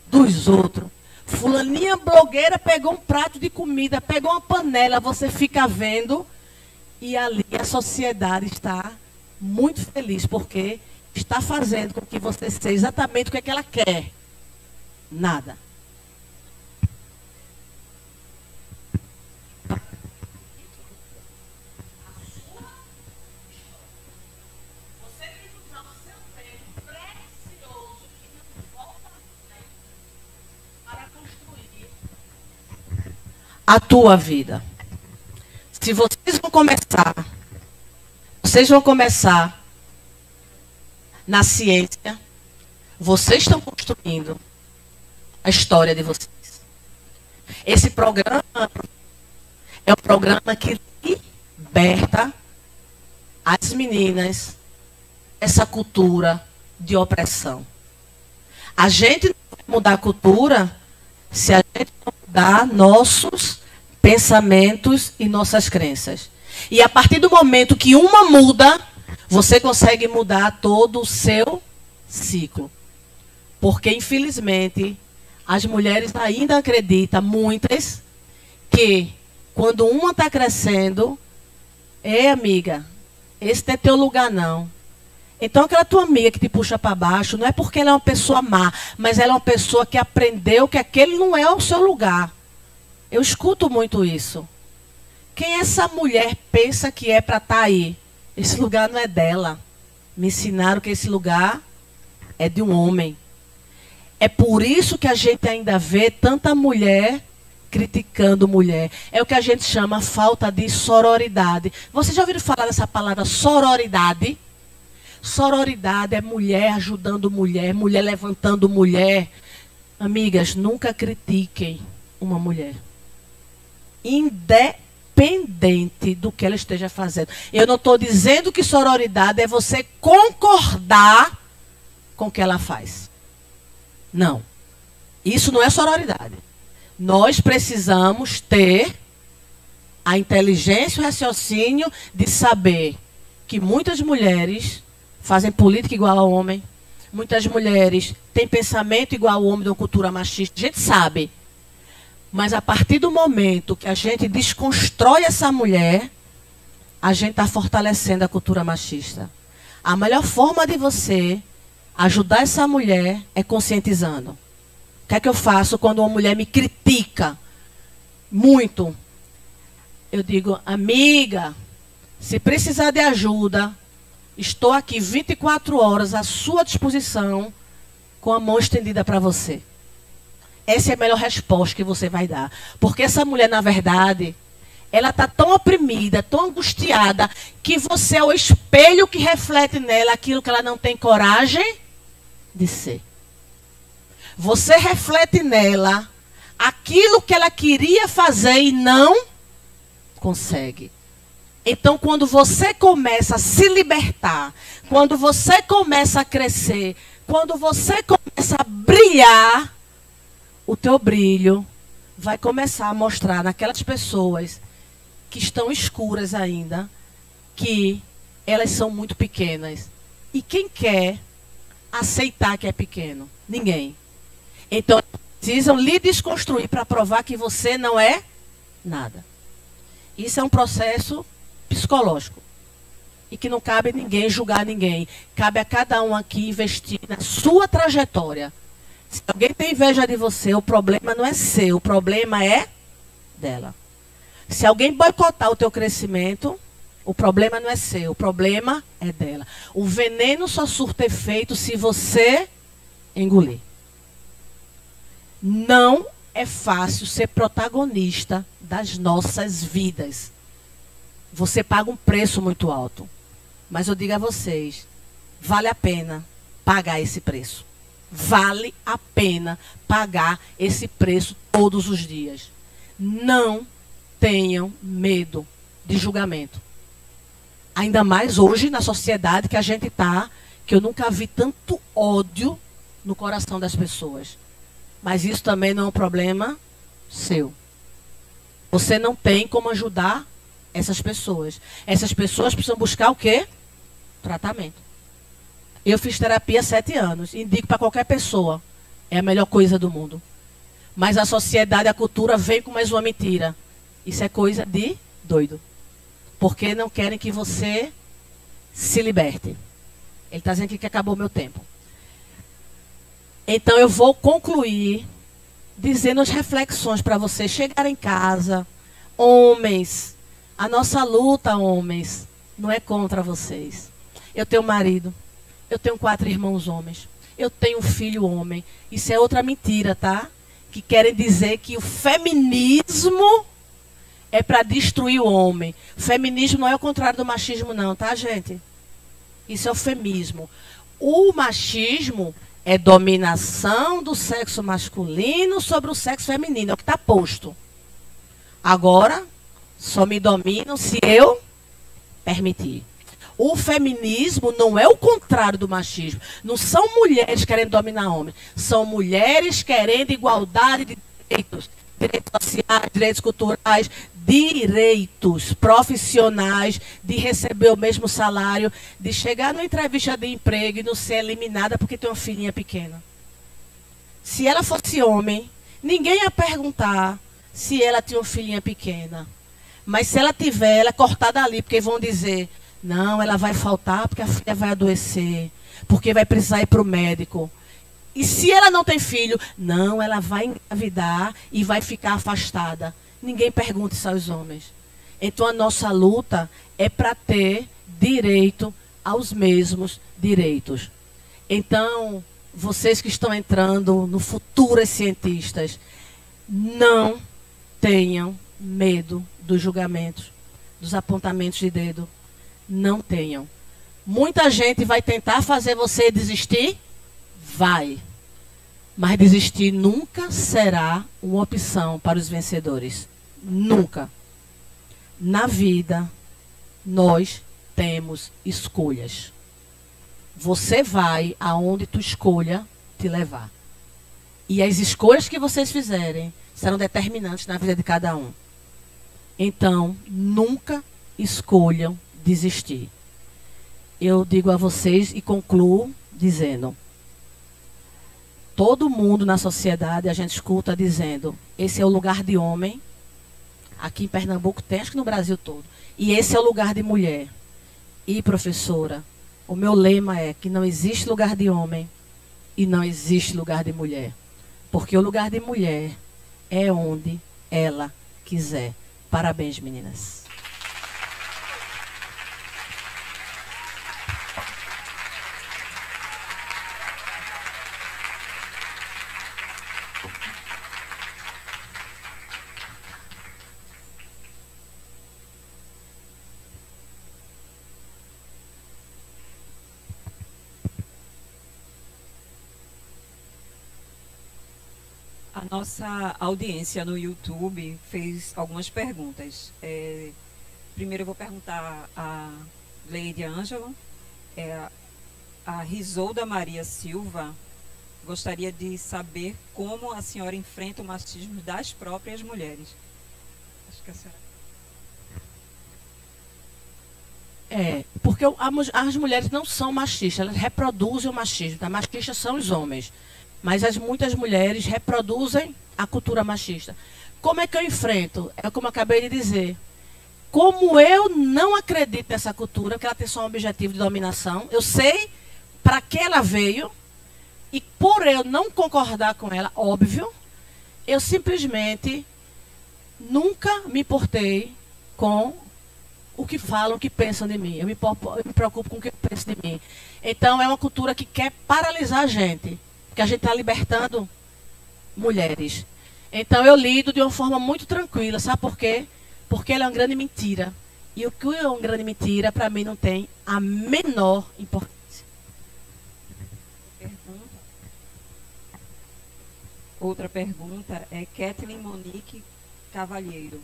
dos outros. Fulaninha blogueira pegou um prato de comida, pegou uma panela, você fica vendo e ali a sociedade está muito feliz, porque está fazendo com que você seja exatamente o que é que ela quer. Nada. A tua vida. Se vocês vão começar na ciência, vocês estão construindo a história de vocês. Esse programa é um programa que liberta as meninas essa cultura de opressão. A gente não vai mudar a cultura se a gente não mudar nossos pensamentos e nossas crenças. E a partir do momento que uma muda, você consegue mudar todo o seu ciclo. Porque, infelizmente, as mulheres ainda acreditam, muitas, que quando uma está crescendo, amiga, esse não é teu lugar, não. Então, aquela tua amiga que te puxa para baixo, não é porque ela é uma pessoa má, mas ela é uma pessoa que aprendeu que aquele não é o seu lugar. Eu escuto muito isso. Quem essa mulher pensa que é para estar aí? Esse lugar não é dela. Me ensinaram que esse lugar é de um homem. É por isso que a gente ainda vê tanta mulher criticando mulher. É o que a gente chama falta de sororidade. Vocês já ouviram falar dessa palavra sororidade? Sororidade é mulher ajudando mulher, mulher levantando mulher. Amigas, nunca critiquem uma mulher. Independente do que ela esteja fazendo. Eu não estou dizendo que sororidade é você concordar com o que ela faz. Não. Isso não é sororidade. Nós precisamos ter a inteligência e o raciocínio de saber que muitas mulheres fazem política igual ao homem. Muitas mulheres têm pensamento igual ao homem de uma cultura machista. A gente sabe. Mas a partir do momento que a gente desconstrói essa mulher, a gente está fortalecendo a cultura machista. A melhor forma de você ajudar essa mulher é conscientizando. O que é que eu faço quando uma mulher me critica muito? Eu digo, amiga, se precisar de ajuda, estou aqui 24 horas à sua disposição, com a mão estendida para você. Essa é a melhor resposta que você vai dar. Porque essa mulher, na verdade, ela está tão oprimida, tão angustiada, que você é o espelho que reflete nela aquilo que ela não tem coragem de ser. Você reflete nela aquilo que ela queria fazer e não consegue. Então, quando você começa a se libertar, quando você começa a crescer, quando você começa a brilhar, o teu brilho vai começar a mostrar naquelas pessoas que estão escuras ainda, que elas são muito pequenas. E quem quer aceitar que é pequeno? Ninguém. Então, precisam lhe desconstruir para provar que você não é nada. Isso é um processo psicológico. E que não cabe a ninguém julgar ninguém. Cabe a cada um aqui investir na sua trajetória. Se alguém tem inveja de você, o problema não é seu, o problema é dela. Se alguém boicotar o teu crescimento, o problema não é seu, o problema é dela. O veneno só surta efeito se você engolir. Não é fácil ser protagonista das nossas vidas. Você paga um preço muito alto. Mas eu digo a vocês, vale a pena pagar esse preço. Vale a pena pagar esse preço todos os dias. Não tenham medo de julgamento. Ainda mais hoje, na sociedade que a gente está, que eu nunca vi tanto ódio no coração das pessoas. Mas isso também não é um problema seu. Você não tem como ajudar essas pessoas. Essas pessoas precisam buscar o quê? Tratamento. Eu fiz terapia há 7 anos. Indico para qualquer pessoa. É a melhor coisa do mundo. Mas a sociedade, a cultura vem com mais uma mentira. Isso é coisa de doido. Porque não querem que você se liberte. Ele está dizendo aqui que acabou o meu tempo. Então eu vou concluir dizendo as reflexões para vocês chegarem em casa. Homens, a nossa luta, homens, não é contra vocês. Eu tenho marido, eu tenho 4 irmãos homens, eu tenho um filho homem. Isso é outra mentira, tá? Que querem dizer que o feminismo é para destruir o homem. O feminismo não é o contrário do machismo, não, tá, gente? Isso é eufemismo. O machismo é dominação do sexo masculino sobre o sexo feminino. É o que está posto. Agora, só me dominam se eu permitir. O feminismo não é o contrário do machismo. Não são mulheres querendo dominar homens. São mulheres querendo igualdade de direitos. Direitos sociais, direitos culturais, direitos profissionais, de receber o mesmo salário, de chegar numa entrevista de emprego e não ser eliminada porque tem uma filhinha pequena. Se ela fosse homem, ninguém ia perguntar se ela tinha uma filhinha pequena. Mas se ela tiver, ela é cortada ali, porque vão dizer, não, ela vai faltar porque a filha vai adoecer, porque vai precisar ir para o médico. E se ela não tem filho, não, ela vai engravidar e vai ficar afastada. Ninguém pergunta isso aos homens. Então a nossa luta é para ter direito aos mesmos direitos. Então, vocês que estão entrando no Futuras Cientistas, não tenham medo dos julgamentos, dos apontamentos de dedo. Não tenham. Muita gente vai tentar fazer você desistir? Vai. Mas desistir nunca será uma opção para os vencedores. Nunca. Na vida, nós temos escolhas. Você vai aonde tua escolha te levar. E as escolhas que vocês fizerem serão determinantes na vida de cada um. Então, nunca escolham desistir. Eu digo a vocês e concluo dizendo: todo mundo na sociedade, a gente escuta dizendo, esse é o lugar de homem. Aqui em Pernambuco tem, acho que no Brasil todo. E esse é o lugar de mulher. E, professora, o meu lema é que não existe lugar de homem e não existe lugar de mulher. Porque o lugar de mulher é onde ela quiser. Parabéns, meninas. A nossa audiência no YouTube fez algumas perguntas. Primeiro eu vou perguntar a Gleide Ângelo. A Risolda Maria Silva gostaria de saber como a senhora enfrenta o machismo das próprias mulheres. Acho que a senhora... Porque as mulheres não são machistas, elas reproduzem o machismo. Tá? Machistas são os homens. Mas muitas mulheres reproduzem a cultura machista. Como é que eu enfrento? É como eu acabei de dizer. Como eu não acredito nessa cultura, que ela tem só um objetivo de dominação, eu sei para que ela veio, e por eu não concordar com ela, óbvio, eu simplesmente nunca me importei com o que falam, o que pensam de mim. Eu me preocupo com o que pensam de mim. Então, é uma cultura que quer paralisar a gente. Porque a gente está libertando mulheres. Então, eu lido de uma forma muito tranquila. Sabe por quê? Porque ela é uma grande mentira. E o que é uma grande mentira, para mim, não tem a menor importância. Outra pergunta é Kathleen Monique Cavalheiro.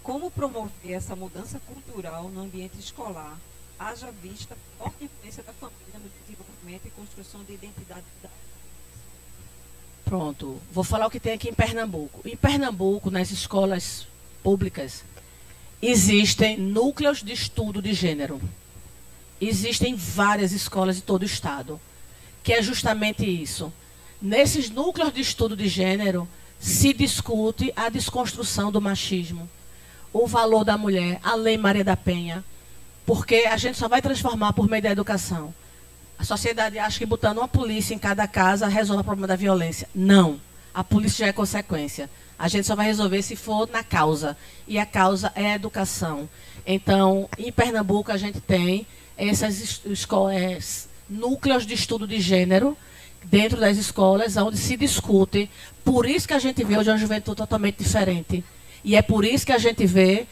Como promover essa mudança cultural no ambiente escolar, haja vista a forte influência da família no desenvolvimento e construção de identidade da... Pronto, vou falar o que tem aqui em Pernambuco. Em Pernambuco, nas escolas públicas, existem núcleos de estudo de gênero. Existem várias escolas de todo o estado, que é justamente isso. Nesses núcleos de estudo de gênero, se discute a desconstrução do machismo, o valor da mulher, a Lei Maria da Penha, porque a gente só vai transformar por meio da educação. A sociedade acha que botando uma polícia em cada casa resolve o problema da violência. Não. A polícia já é consequência. A gente só vai resolver se for na causa. E a causa é a educação. Então, em Pernambuco, a gente tem núcleos de estudo de gênero dentro das escolas, onde se discute. Por isso que a gente vê hoje uma juventude totalmente diferente. E é por isso que a gente vê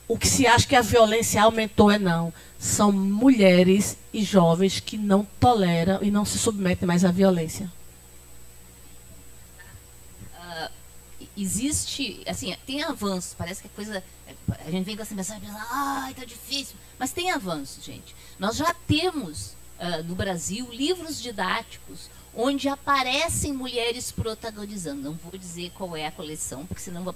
o que se acha que a violência aumentou é não. São mulheres e jovens que não toleram e não se submetem mais à violência. Existe, assim, tem avanços, parece que a coisa, a gente vem com essa mensagem, ai, tá difícil, mas tem avanços, gente. Nós já temos no Brasil livros didáticos onde aparecem mulheres protagonizando. Não vou dizer qual é a coleção, porque senão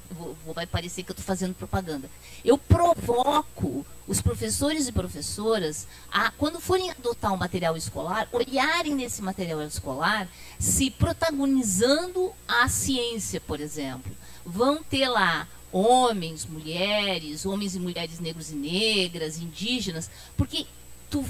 vai parecer que eu estou fazendo propaganda. Eu provoco os professores e professoras a, quando forem adotar um material escolar, olharem nesse material escolar se protagonizando a ciência, por exemplo. Vão ter lá homens, mulheres, homens e mulheres negros e negras, indígenas, porque tu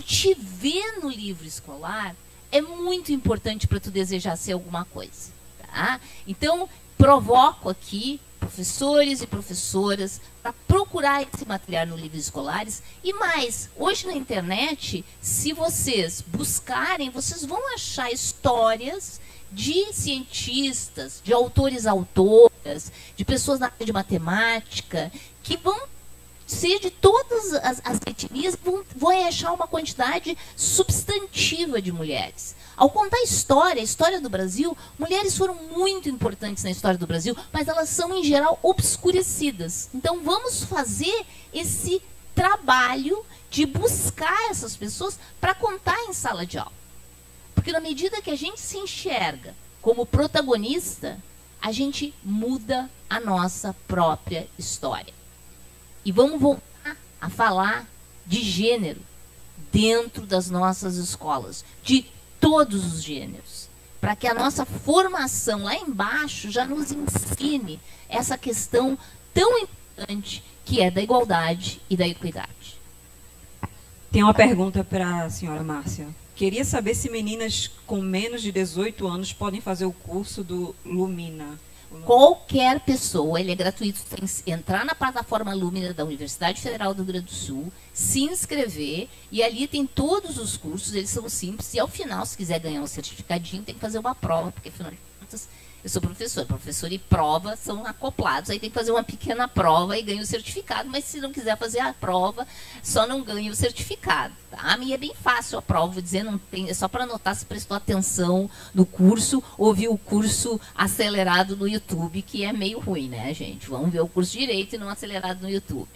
te vê no livro escolar é muito importante para tu desejar ser alguma coisa, tá? Então, provoco aqui professores e professoras para procurar esse material no livros escolares. E mais, hoje na internet, se vocês buscarem, vocês vão achar histórias de cientistas, de autores-autoras, de pessoas na área de matemática, que vão ser de todas as etnias, vão achar uma quantidade substantiva de mulheres. Ao contar a história do Brasil, mulheres foram muito importantes na história do Brasil, mas elas são, em geral, obscurecidas. Então, vamos fazer esse trabalho de buscar essas pessoas para contar em sala de aula. Porque na medida que a gente se enxerga como protagonista, a gente muda a nossa própria história. E vamos voltar a falar de gênero dentro das nossas escolas, de todos os gêneros, para que a nossa formação lá embaixo já nos ensine essa questão tão importante que é da igualdade e da equidade. Tem uma pergunta para a senhora Márcia. Queria saber se meninas com menos de 18 anos podem fazer o curso do Lumina. Qualquer pessoa, ele é gratuito, tem que entrar na plataforma Lumina da Universidade Federal do Rio Grande do Sul, se inscrever, e ali tem todos os cursos, eles são simples, e ao final, se quiser ganhar um certificadinho, tem que fazer uma prova, porque afinal de contas, eu sou professor e prova são acoplados, aí tem que fazer uma pequena prova e ganha o certificado, mas se não quiser fazer a prova, só não ganha o certificado. Tá? A minha é bem fácil a prova, vou dizer, não tem, é só para anotar se prestou atenção no curso, ou viu o curso acelerado no YouTube, que é meio ruim, né, gente? Vamos ver o curso direito e não acelerado no YouTube.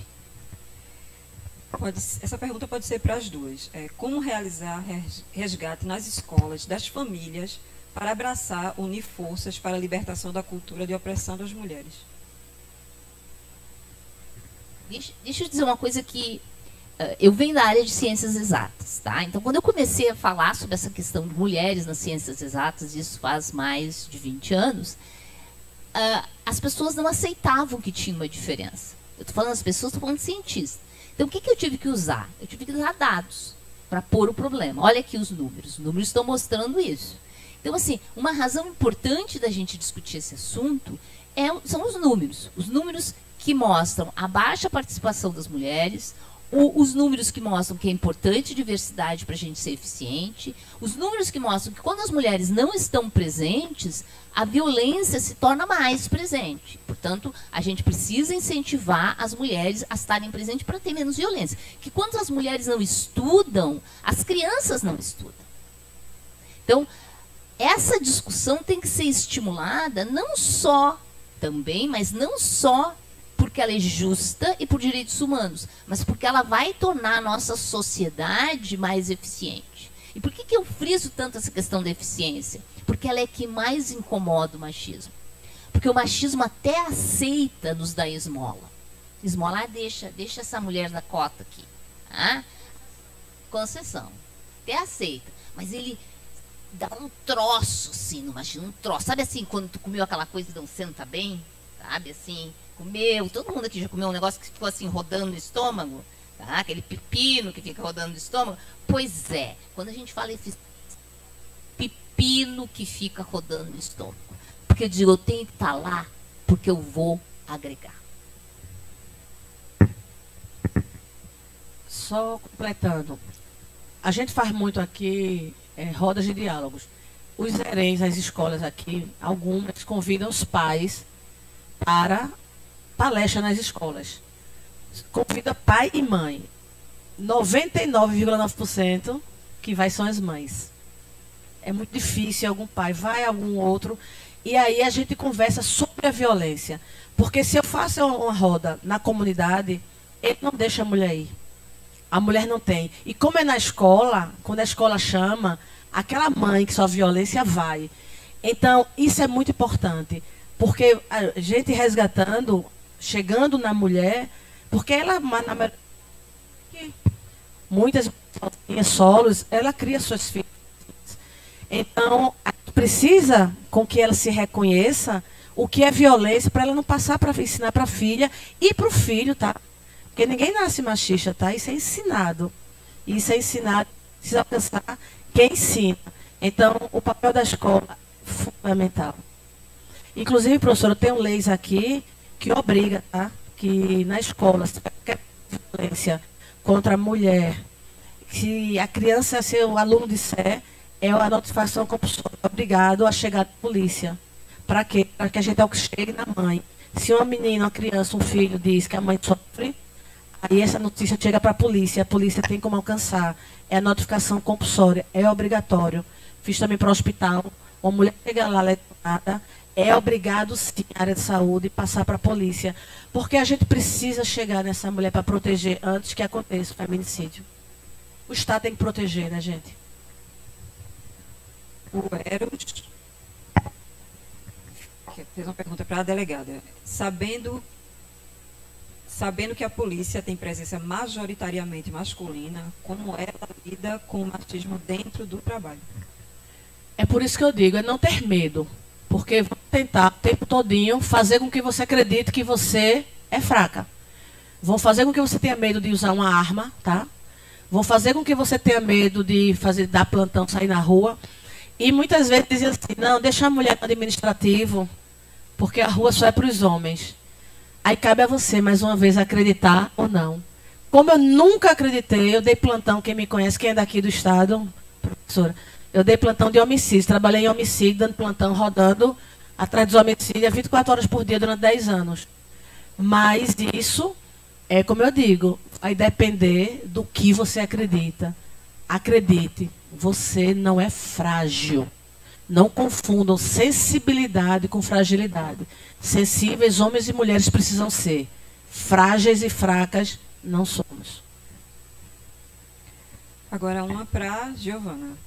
Essa pergunta pode ser para as duas. Como realizar resgate nas escolas das famílias para abraçar, unir forças para a libertação da cultura de opressão das mulheres? Deixa eu dizer uma coisa que eu venho da área de ciências exatas, tá? Então, quando eu comecei a falar sobre essa questão de mulheres nas ciências exatas, isso faz mais de 20 anos, as pessoas não aceitavam que tinha uma diferença. Eu estou falando das pessoas, estou falando de cientistas. Então, o que eu tive que usar? Eu tive que usar dados para pôr o problema. Olha aqui os números estão mostrando isso. Então, assim, uma razão importante da gente discutir esse assunto são os números que mostram a baixa participação das mulheres, os números que mostram que é importante diversidade para a gente ser eficiente, os números que mostram que quando as mulheres não estão presentes, a violência se torna mais presente. Portanto, a gente precisa incentivar as mulheres a estarem presentes para ter menos violência. Que quando as mulheres não estudam, as crianças não estudam. Então, essa discussão tem que ser estimulada não só também, mas não só porque ela é justa e por direitos humanos, mas porque ela vai tornar a nossa sociedade mais eficiente. E por que eu friso tanto essa questão da eficiência? Porque ela é que mais incomoda o machismo. Porque o machismo até aceita nos dar esmola. Esmola, deixa essa mulher da cota aqui. Ah, concessão. Até aceita. Mas ele dá um troço, assim, no machismo. Um troço. Sabe assim, quando tu comeu aquela coisa e não senta bem? Sabe, assim, comeu. Todo mundo aqui já comeu um negócio que ficou assim, rodando no estômago. Tá? Aquele pepino que fica rodando no estômago. Pois é. Quando a gente fala eficiência, pepino que fica rodando no estômago. Porque eu digo, eu tenho que estar lá porque eu vou agregar. Só completando. A gente faz muito aqui rodas de diálogos. Os zeréns, as escolas aqui, algumas convidam os pais para palestra nas escolas. Convida pai e mãe. 99,9% que vai são as mães. É muito difícil algum pai, vai algum outro. E aí a gente conversa sobre a violência. Porque se eu faço uma roda na comunidade, ele não deixa a mulher ir. A mulher não tem. E como é na escola, quando a escola chama, aquela mãe que sofre violência vai. Então, isso é muito importante. Porque a gente resgatando, chegando na mulher, porque ela, muitas solos, ela cria suas filhas. Então, precisa com que ela se reconheça o que é violência para ela não passar para ensinar para a filha e para o filho, tá? Porque ninguém nasce machista, tá? Isso é ensinado. Isso é ensinado, precisa alcançar quem ensina. Então, o papel da escola é fundamental. Inclusive, professora, eu tenho leis aqui que obriga, tá? Que na escola, se qualquer violência contra a mulher, se a criança, se o aluno disser, é a notificação compulsória, obrigado a chegar à polícia. Para quê? Para que a gente chegue na mãe. Se uma menina, uma criança, um filho diz que a mãe sofre, aí essa notícia chega para a polícia tem como alcançar. É a notificação compulsória, é obrigatório. Fiz também para o hospital, uma mulher chega lá lesionada, é obrigado sim, a área de saúde, passar para a polícia. Porque a gente precisa chegar nessa mulher para proteger antes que aconteça o feminicídio. O Estado tem que proteger, né, gente? O Eros que fez uma pergunta para a delegada. Sabendo que a polícia tem presença majoritariamente masculina, como ela lida com o machismo dentro do trabalho? É por isso que eu digo, é não ter medo. Porque vão tentar o tempo todinho fazer com que você acredite que você é fraca. Vão fazer com que você tenha medo de usar uma arma, tá? Vão fazer com que você tenha medo de dar plantão, sair na rua. E muitas vezes dizem assim, não, deixa a mulher no administrativo, porque a rua só é para os homens. Aí cabe a você, mais uma vez, acreditar ou não. Como eu nunca acreditei, eu dei plantão, quem me conhece, quem é daqui do estado, professora, eu dei plantão de homicídio, trabalhei em homicídio, dando plantão, rodando atrás dos homicídios, 24 horas por dia durante 10 anos. Mas isso, é como eu digo, vai depender do que você acredita. Acredite, você não é frágil. Não confundam sensibilidade com fragilidade. Sensíveis, homens e mulheres precisam ser. Frágeis e fracas, não somos. Agora uma para Giovana.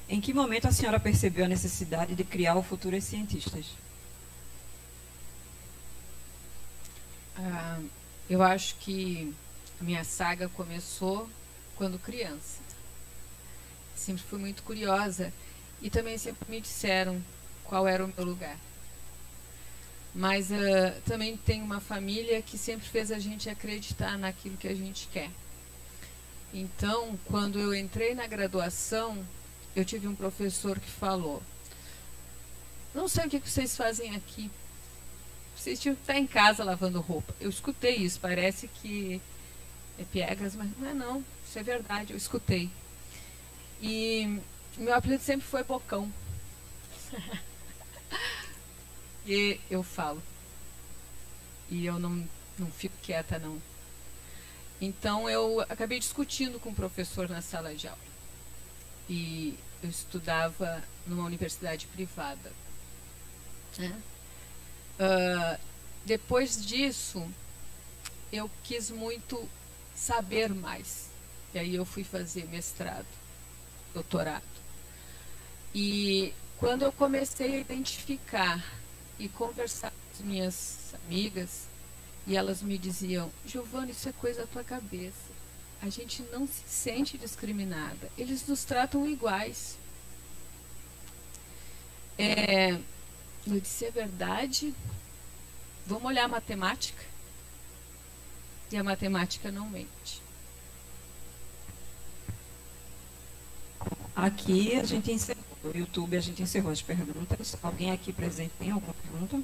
Em que momento a senhora percebeu a necessidade de criar o Futuras Cientistas? Eu acho que a minha saga começou quando criança. Sempre fui muito curiosa e também sempre me disseram qual era o meu lugar. Mas também tem uma família que sempre fez a gente acreditar naquilo que a gente quer. Então, quando eu entrei na graduação, eu tive um professor que falou: não sei o que vocês fazem aqui. Vocês tinham que estar em casa lavando roupa. Eu escutei isso, parece que é piegas, mas não é não. Isso é verdade, eu escutei. E meu apelido sempre foi Bocão. E eu falo. E eu não fico quieta, não. Então, eu acabei discutindo com o professor na sala de aula. E eu estudava numa universidade privada, né? Depois disso, eu quis muito saber mais. E aí eu fui fazer mestrado, doutorado. E quando eu comecei a identificar e conversar com as minhas amigas, e elas me diziam: Giovana, isso é coisa da tua cabeça. A gente não se sente discriminada. Eles nos tratam iguais. Eu disse: é verdade? Vamos olhar a matemática? E a matemática não mente. Aqui a gente encerrou. No YouTube a gente encerrou as perguntas. Alguém aqui presente tem alguma pergunta?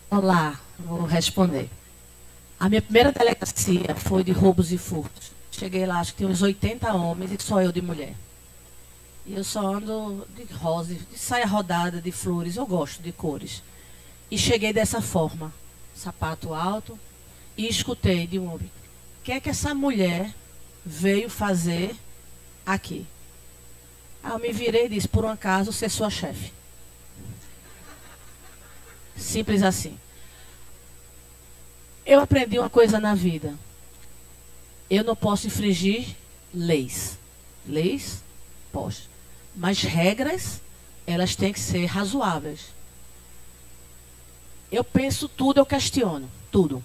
Olá, vou responder. A minha primeira delegacia foi de roubos e furtos. Cheguei lá, acho que tinha uns 80 homens e só eu de mulher. E eu só ando de rosa, de saia rodada, de flores, eu gosto de cores. E cheguei dessa forma, sapato alto, e escutei de um homem: o que é que essa mulher veio fazer aqui? Aí eu me virei e disse: por um acaso, ser sua chefe. Simples assim. Eu aprendi uma coisa na vida. Eu não posso infringir leis. Leis, posso. Mas regras, elas têm que ser razoáveis. Eu penso tudo, eu questiono. Tudo.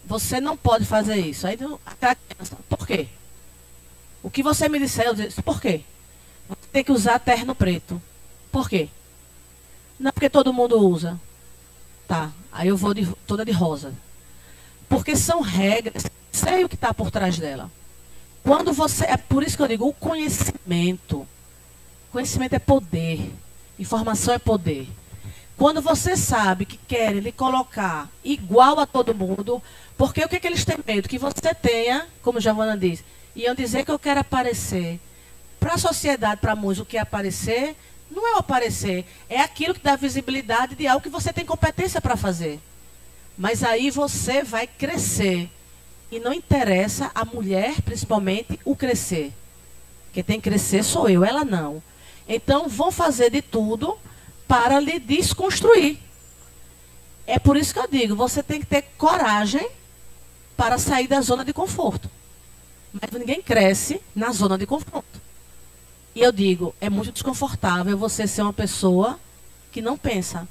Você não pode fazer isso. Aí aquela criança: por quê? O que você me disser, eu disse: por quê? Você tem que usar terno preto. Por quê? Não, porque todo mundo usa. Tá, aí eu vou toda de rosa. Porque são regras, sei o que está por trás dela. Quando você, é por isso que eu digo, o conhecimento. Conhecimento é poder. Informação é poder. Quando você sabe que querem lhe colocar igual a todo mundo, porque o que, é que eles têm medo? Que você tenha, como Giovana diz, iam dizer que eu quero aparecer. Para a sociedade, para muitos, o que é aparecer não é o aparecer, é aquilo que dá visibilidade de algo que você tem competência para fazer. Mas aí você vai crescer. E não interessa a mulher, principalmente, o crescer. Quem tem que crescer sou eu, ela não. Então, vão fazer de tudo para lhe desconstruir. É por isso que eu digo, você tem que ter coragem para sair da zona de conforto. Mas ninguém cresce na zona de conforto. E eu digo, é muito desconfortável você ser uma pessoa que não pensa.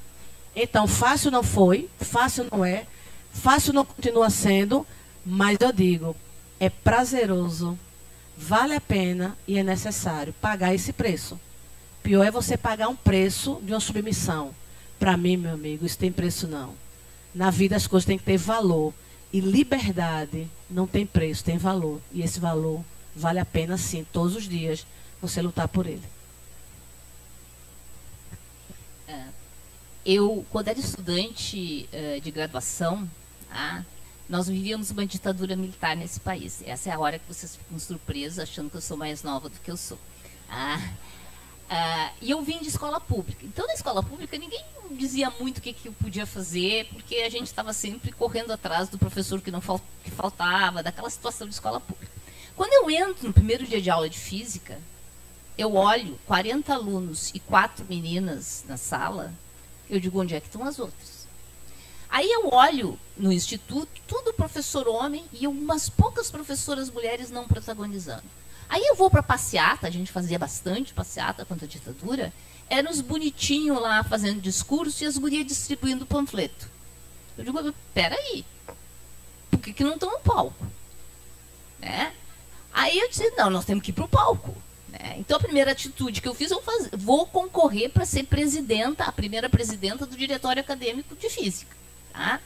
Então, fácil não foi, fácil não é, fácil não continua sendo, mas eu digo, é prazeroso, vale a pena e é necessário pagar esse preço. Pior é você pagar um preço de uma submissão. Para mim, meu amigo, isso tem preço não. Na vida as coisas têm que ter valor. E liberdade não tem preço, tem valor. E esse valor vale a pena sim, todos os dias, você lutar por ele. Eu, quando era estudante de graduação, nós vivíamos uma ditadura militar nesse país. Essa é a hora que vocês ficam surpresos, achando que eu sou mais nova do que eu sou. E eu vim de escola pública. Então, na escola pública, ninguém dizia muito o que eu podia fazer, porque a gente estava sempre correndo atrás do professor que faltava, daquela situação de escola pública. Quando eu entro no primeiro dia de aula de física, eu olho 40 alunos e 4 meninas na sala, eu digo, onde é que estão as outras? Aí eu olho no instituto, tudo professor homem e umas poucas professoras mulheres não protagonizando. Aí eu vou para passeata, a gente fazia bastante passeata contra a ditadura, eram os bonitinhos lá fazendo discurso e as gurias distribuindo panfleto. Eu digo, peraí, por que não estão no palco? Né? Aí eu disse, não, nós temos que ir para o palco. né? Então, a primeira atitude que eu fiz, vou concorrer para ser presidenta, a primeira presidenta do Diretório Acadêmico de Física. Tá?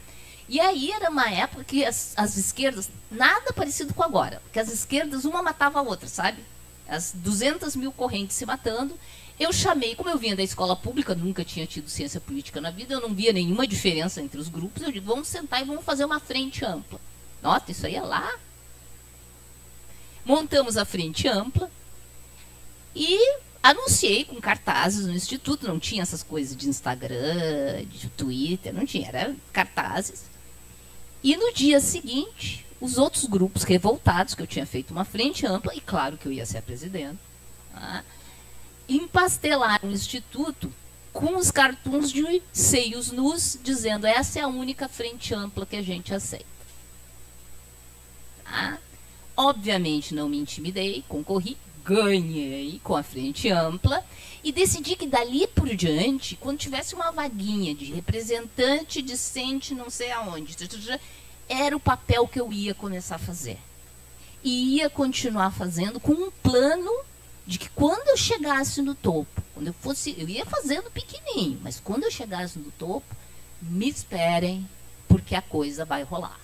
E aí era uma época que as esquerdas, nada parecido com agora, que as esquerdas uma matava a outra, sabe? As 200 mil correntes se matando. Eu chamei, como eu vinha da escola pública, nunca tinha tido ciência política na vida, eu não via nenhuma diferença entre os grupos, eu digo, vamos sentar e vamos fazer uma frente ampla. Nossa, isso aí é lá. Montamos a frente ampla e anunciei com cartazes no Instituto, não tinha essas coisas de Instagram, de Twitter, não tinha, era cartazes. E no dia seguinte, os outros grupos revoltados, que eu tinha feito uma frente ampla, e claro que eu ia ser a presidenta, tá? Empastelaram o Instituto com os cartoons de seios nus, dizendo, essa é a única frente ampla que a gente aceita. Tá? Obviamente não me intimidei, concorri, ganhei com a frente ampla e decidi que dali por diante, quando tivesse uma vaguinha de representante discente não sei aonde, era o papel que eu ia começar a fazer. E ia continuar fazendo com um plano de que quando eu chegasse no topo, quando eu ia fazendo pequenininho, mas quando eu chegasse no topo, me esperem, porque a coisa vai rolar.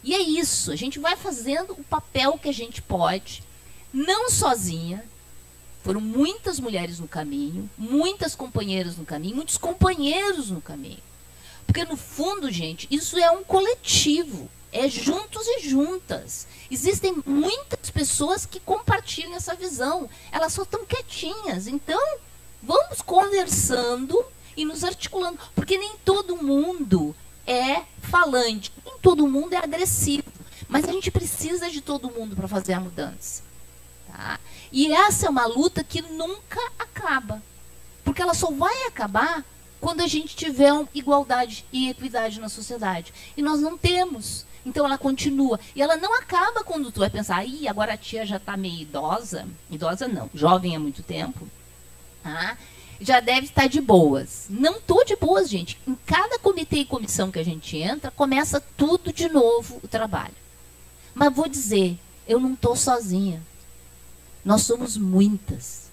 E é isso, a gente vai fazendo o papel que a gente pode, não sozinha. Foram muitas mulheres no caminho, muitas companheiras no caminho, muitos companheiros no caminho. Porque, no fundo, gente, isso é um coletivo. É juntos e juntas. Existem muitas pessoas que compartilham essa visão. Elas só estão quietinhas. Então, vamos conversando e nos articulando. Porque nem todo mundo é falante, nem todo mundo é agressivo. Mas a gente precisa de todo mundo para fazer a mudança. Tá? E essa é uma luta que nunca acaba. Porque ela só vai acabar quando a gente tiver igualdade e equidade na sociedade. E nós não temos. Então ela continua. E ela não acaba quando tu vai pensar, ih, agora a tia já está meio idosa. Idosa não, jovem há muito tempo. Tá? Já deve estar de boas. Não estou de boas, gente. Em cada comitê e comissão que a gente entra, começa tudo de novo o trabalho. Mas vou dizer, eu não estou sozinha. Nós somos muitas.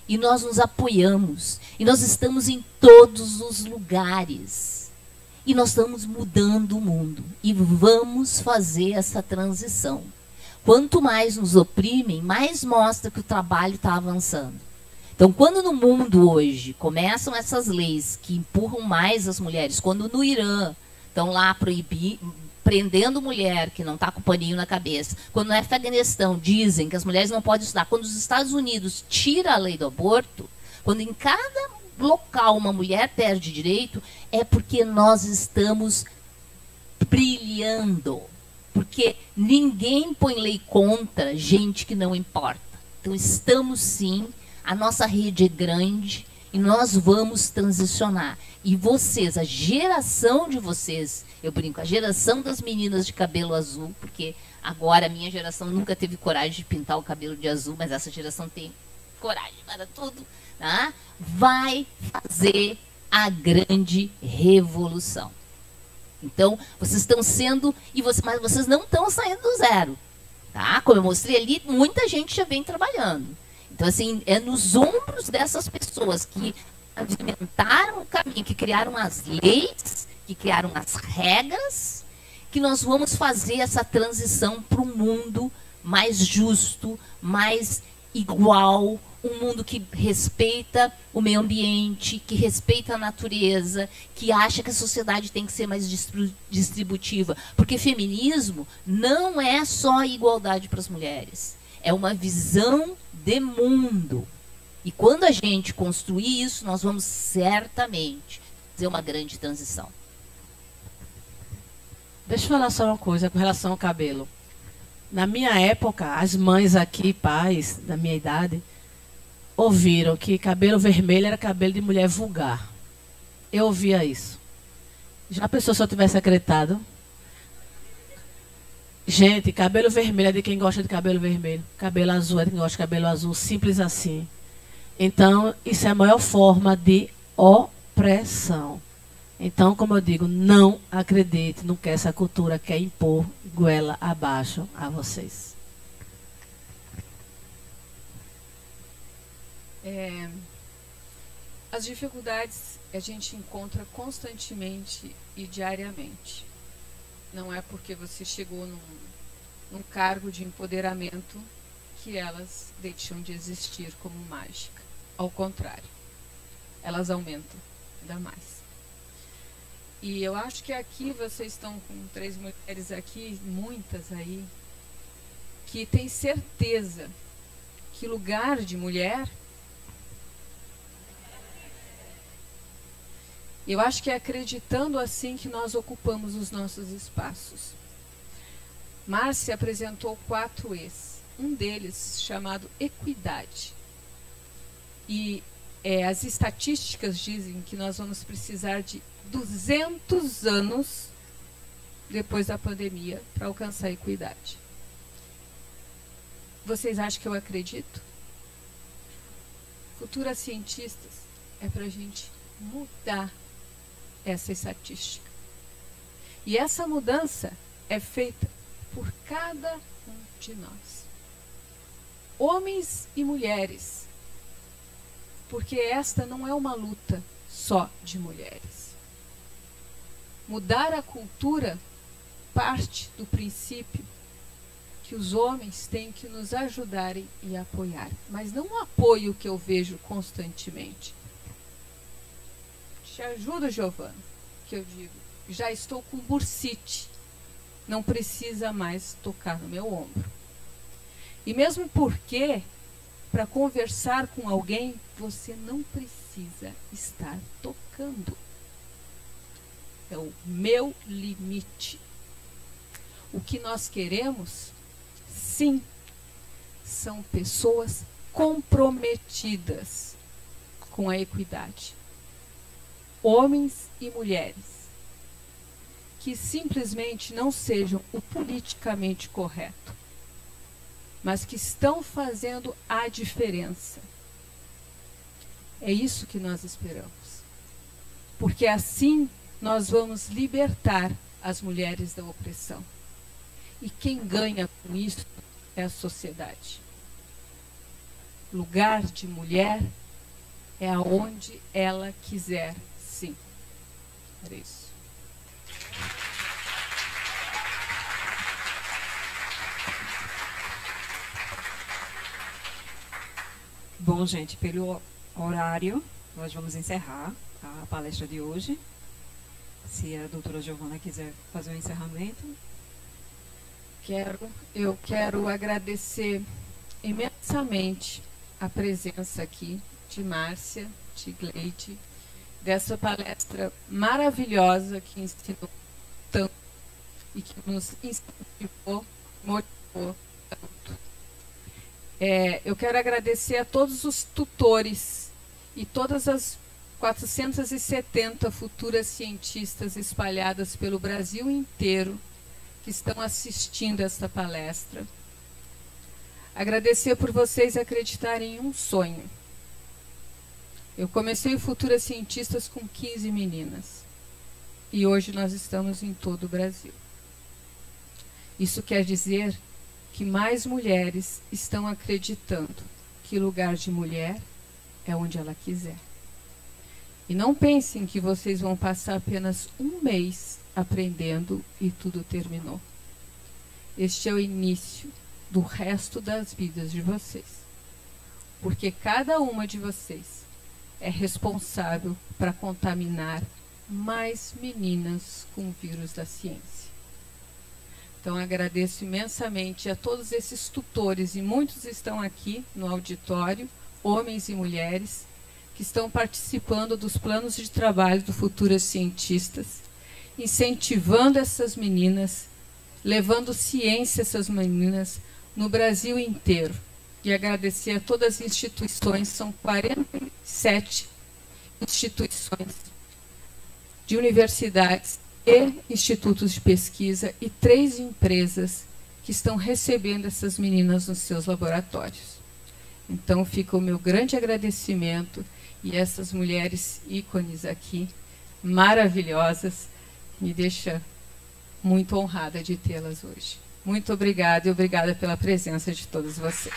E nós nos apoiamos. E nós estamos em todos os lugares. E nós estamos mudando o mundo. E vamos fazer essa transição. Quanto mais nos oprimem, mais mostra que o trabalho está avançando. Então, quando no mundo hoje começam essas leis que empurram mais as mulheres, quando no Irã estão lá prendendo mulher que não está com o paninho na cabeça, quando no Afeganistão dizem que as mulheres não podem estudar, quando os Estados Unidos tiram a lei do aborto, quando em cada local uma mulher perde direito, é porque nós estamos brilhando. Porque ninguém põe lei contra gente que não importa. Então, estamos sim, a nossa rede é grande e nós vamos transicionar. E vocês, a geração de vocês, eu brinco, a geração das meninas de cabelo azul, porque agora a minha geração nunca teve coragem de pintar o cabelo de azul, mas essa geração tem coragem para tudo, tá? Vai fazer a grande revolução. Então, vocês estão sendo, mas vocês não estão saindo do zero. Tá? Como eu mostrei ali, muita gente já vem trabalhando. Então, assim, é nos ombros dessas pessoas que pavimentaram o caminho, que criaram as leis, que criaram as regras, que nós vamos fazer essa transição para um mundo mais justo, mais igual, um mundo que respeita o meio ambiente, que respeita a natureza, que acha que a sociedade tem que ser mais distributiva. Porque feminismo não é só igualdade para as mulheres. É uma visão de mundo. E quando a gente construir isso, nós vamos certamente fazer uma grande transição. Deixa eu falar só uma coisa com relação ao cabelo. Na minha época, as mães aqui, pais da minha idade, ouviram que cabelo vermelho era cabelo de mulher vulgar. Eu ouvia isso. Já pensou se eu tivesse acreditado? Gente, cabelo vermelho é de quem gosta de cabelo vermelho. Cabelo azul é de quem gosta de cabelo azul. Simples assim. Então, isso é a maior forma de opressão. Então, como eu digo, não acredite no que essa cultura quer impor goela abaixo a vocês. As dificuldades a gente encontra constantemente e diariamente. Não é porque você chegou num cargo de empoderamento que elas deixam de existir como mágica. Ao contrário, elas aumentam ainda mais. E eu acho que aqui vocês estão com 3 mulheres aqui, muitas aí, que têm certeza que lugar de mulher, eu acho que é acreditando assim que nós ocupamos os nossos espaços. Márcia apresentou 4 E's, um deles chamado equidade. E as estatísticas dizem que nós vamos precisar de 200 anos depois da pandemia para alcançar a equidade. Vocês acham que eu acredito? Futuras cientistas, é para a gente mudar essa estatística. E essa mudança é feita por cada um de nós. Homens e mulheres. Porque esta não é uma luta só de mulheres. Mudar a cultura parte do princípio que os homens têm que nos ajudarem e apoiar. Mas não um apoio que eu vejo constantemente. Te ajudo, Giovana, que eu digo, já estou com bursite, não precisa mais tocar no meu ombro. E mesmo porque, para conversar com alguém, você não precisa estar tocando. É o meu limite. O que nós queremos, sim, são pessoas comprometidas com a equidade. Homens e mulheres que simplesmente não sejam o politicamente correto, mas que estão fazendo a diferença. É isso que nós esperamos. Porque assim nós vamos libertar as mulheres da opressão. E quem ganha com isso é a sociedade. Lugar de mulher é aonde ela quiser, sim. Era isso. Bom, gente, pelo horário, nós vamos encerrar a palestra de hoje. Se a doutora Giovana quiser fazer um encerramento. Eu quero agradecer imensamente a presença aqui de Márcia, de Gleide, dessa palestra maravilhosa que ensinou tanto e que nos incentivou, motivou tanto. Eu quero agradecer a todos os tutores e todas as 470 futuras cientistas espalhadas pelo Brasil inteiro que estão assistindo esta palestra. Agradecer por vocês acreditarem em um sonho. Eu comecei o Futuras Cientistas com 15 meninas. E hoje nós estamos em todo o Brasil. Isso quer dizer que mais mulheres estão acreditando que lugar de mulher é onde ela quiser. E não pensem que vocês vão passar apenas um mês aprendendo e tudo terminou. Este é o início do resto das vidas de vocês. Porque cada uma de vocês é responsável para contaminar mais meninas com o vírus da ciência. Então, agradeço imensamente a todos esses tutores, e muitos estão aqui no auditório, homens e mulheres, que estão participando dos planos de trabalho do Futuras Cientistas, incentivando essas meninas, levando ciência a essas meninas no Brasil inteiro. E agradecer a todas as instituições, são 47 instituições de universidades e institutos de pesquisa e 3 empresas que estão recebendo essas meninas nos seus laboratórios. Então fica o meu grande agradecimento, e essas mulheres ícones aqui, maravilhosas, me deixa muito honrada de tê-las hoje. Muito obrigada, e obrigada pela presença de todos vocês.